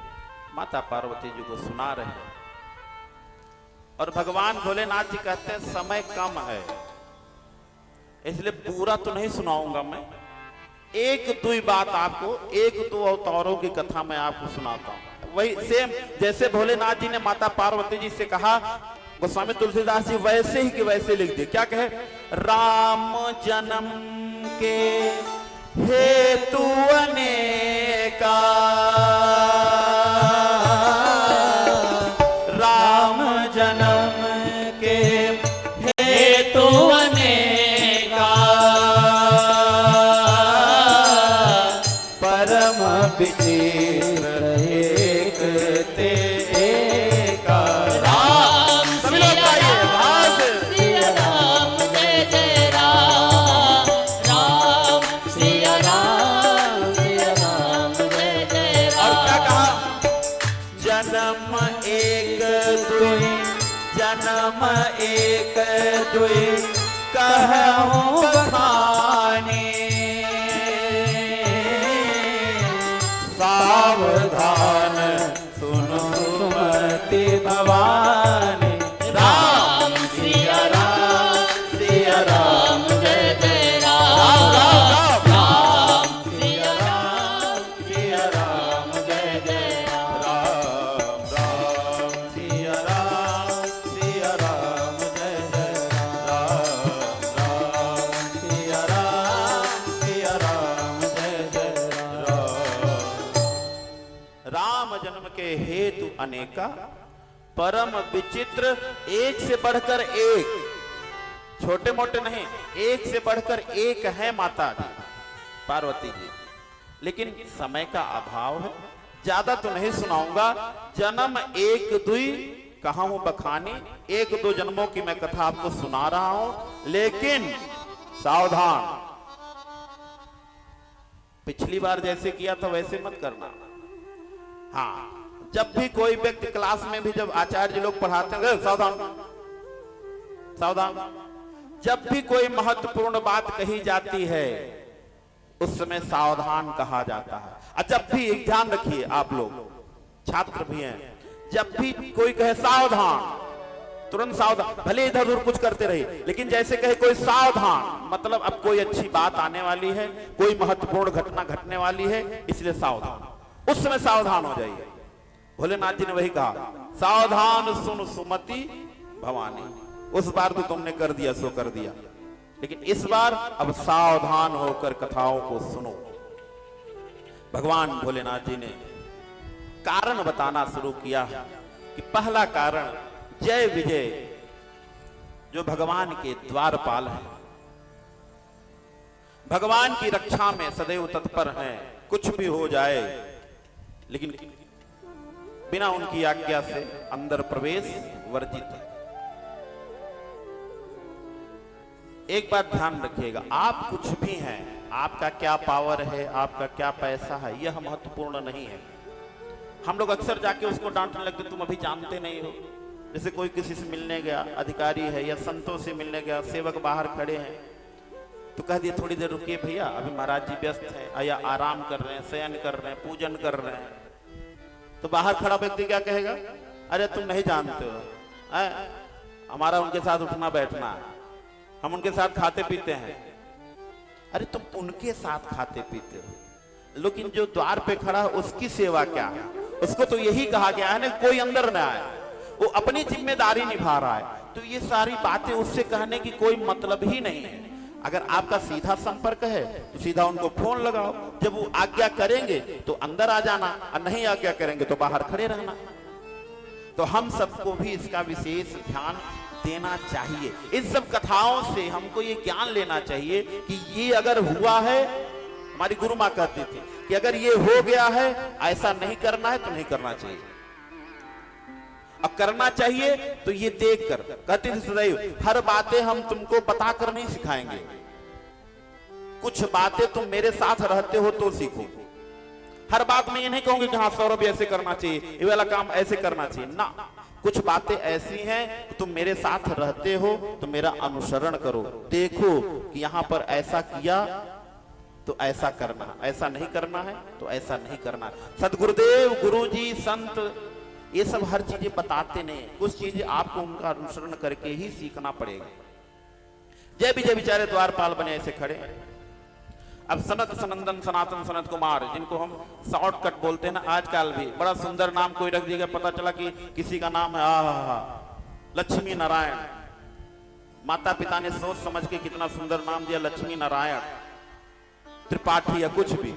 माता पार्वती जी को सुना रहे हैं और भगवान भोलेनाथ जी कहते हैं समय कम है, इसलिए पूरा तो नहीं सुनाऊंगा मैं, एक दो बात आपको, एक दो अवतारों की कथा मैं आपको सुनाता हूं। वही सेम जैसे भोलेनाथ जी ने माता पार्वती जी से कहा, गोस्वामी तुलसीदास जी वैसे ही कि वैसे लिख दिए। क्या कहे? राम जन्म के हेतु अनेका, राम जन्म के हेतु अनेका, परम विचित्र एक ते एका। राम सभी लोग गाइए, भाव से। सिया राम जय जय राम, राम सिया राम जय जय राम। जन्म एक दुई कहूँ बखानी, सावधान सुनो सुमति भवानी। राम सिया राम जय जय राम। राम सिया राम जय जय राम। राम सिया राम जय जय राम। राम सिया राम जय जय राम। राम जन्म के हेतु अनेका, परम विचित्र, एक से बढ़कर एक, छोटे मोटे नहीं, एक से बढ़कर एक है माता जी पार्वती जी। लेकिन समय का अभाव है, ज्यादा तो नहीं सुनाऊंगा। जन्म एक दुई कहा हूं बखानी, एक दो जन्मों की मैं कथा आपको सुना रहा हूं, लेकिन सावधान, पिछली बार जैसे किया था वैसे मत करना। हाँ, जब भी कोई व्यक्ति क्लास में भी जब आचार्य लोग पढ़ाते हैं, सावधान सावधान, जब भी कोई महत्वपूर्ण बात कही जाती है उस समय सावधान कहा जाता है। और जब भी, एक ध्यान रखिए आप लोग छात्र भी हैं, जब भी कोई कहे सावधान, तुरंत सावधान, भले इधर उधर कुछ करते रहे, लेकिन जैसे कहे कोई सावधान, मतलब अब कोई अच्छी बात आने वाली है, कोई महत्वपूर्ण घटना घटने वाली है, इसलिए सावधान, उस समय सावधान हो जाइए। भोलेनाथ जी ने वही कहा, सावधान सुन सुमति भवानी। उस बार तो तुमने कर दिया सो कर दिया, लेकिन इस बार अब सावधान होकर कथाओं को सुनो। भगवान भोलेनाथ जी ने कारण बताना शुरू किया कि पहला कारण, जय विजय जो भगवान के द्वारपाल हैं, भगवान की रक्षा में सदैव तत्पर हैं, कुछ भी हो जाए लेकिन बिना उनकी आज्ञा से अंदर प्रवेश वर्जित है। एक बात ध्यान रखिएगा, आप कुछ भी हैं, आपका क्या पावर है, आपका क्या पैसा है, यह महत्वपूर्ण नहीं है। हम लोग अक्सर जाके उसको डांटने लगते, तुम अभी जानते नहीं हो। जैसे कोई किसी से मिलने गया, अधिकारी है या संतों से मिलने गया, सेवक बाहर खड़े हैं, तो कह दिया थोड़ी देर रुकिए भैया, अभी महाराज जी व्यस्त हैं या आराम कर रहे हैं, शयन कर रहे हैं, पूजन कर रहे हैं। तो बाहर खड़ा व्यक्ति क्या कहेगा, अरे तुम नहीं जानते हो, हमारा उनके साथ उठना बैठना है, हम उनके साथ खाते पीते हैं। अरे तुम उनके साथ खाते पीते हो, लेकिन जो द्वार पे खड़ा है उसकी सेवा क्या है? उसको तो यही कहा गया है ना, कोई अंदर न आए, वो अपनी जिम्मेदारी निभा रहा है। तो ये सारी बातें उससे कहने की कोई मतलब ही नहीं है। अगर आपका सीधा संपर्क है तो सीधा उनको फोन लगाओ, जब वो आज्ञा करेंगे तो अंदर आ जाना, और नहीं आज्ञा करेंगे तो बाहर खड़े रहना। तो हम सबको भी इसका विशेष ध्यान देना चाहिए। इन सब कथाओं से हमको ये ज्ञान लेना चाहिए कि ये अगर हुआ है, हमारी गुरु माँ कहती थी कि अगर ये हो गया है, ऐसा नहीं करना है तो नहीं करना चाहिए, और करना चाहिए तो ये देख कर। कहती थी सदैव, हर बातें हम तुमको बताकर नहीं सिखाएंगे, कुछ बातें तुम मेरे साथ रहते हो तो सीखो। हर बात में ये नहीं कहूंगी कि हाँ सौरभ ऐसे करना चाहिए, ये वाला काम ऐसे करना चाहिए ना। कुछ बातें ऐसी हैं कि तुम मेरे साथ रहते हो तो मेरा अनुसरण करो, देखो कि यहाँ पर ऐसा किया तो ऐसा करना, ऐसा नहीं करना है तो ऐसा नहीं करना। सदगुरुदेव, गुरुजी, संत ये सब हर चीजें बताते नहीं, कुछ चीजें आपको उनका अनुसरण करके ही सीखना पड़ेगा। जय विजय बेचारे द्वारपाल बने ऐसे खड़े। अब सनत सनंदन सनातन सनत कुमार, जिनको हम शॉर्टकट बोलते हैं ना, आजकल भी बड़ा सुंदर नाम कोई रख दिएगा, पता चला कि किसी का नाम है लक्ष्मी नारायण। माता पिता ने सोच समझ के कितना सुंदर नाम दिया, लक्ष्मी नारायण त्रिपाठी या कुछ भी।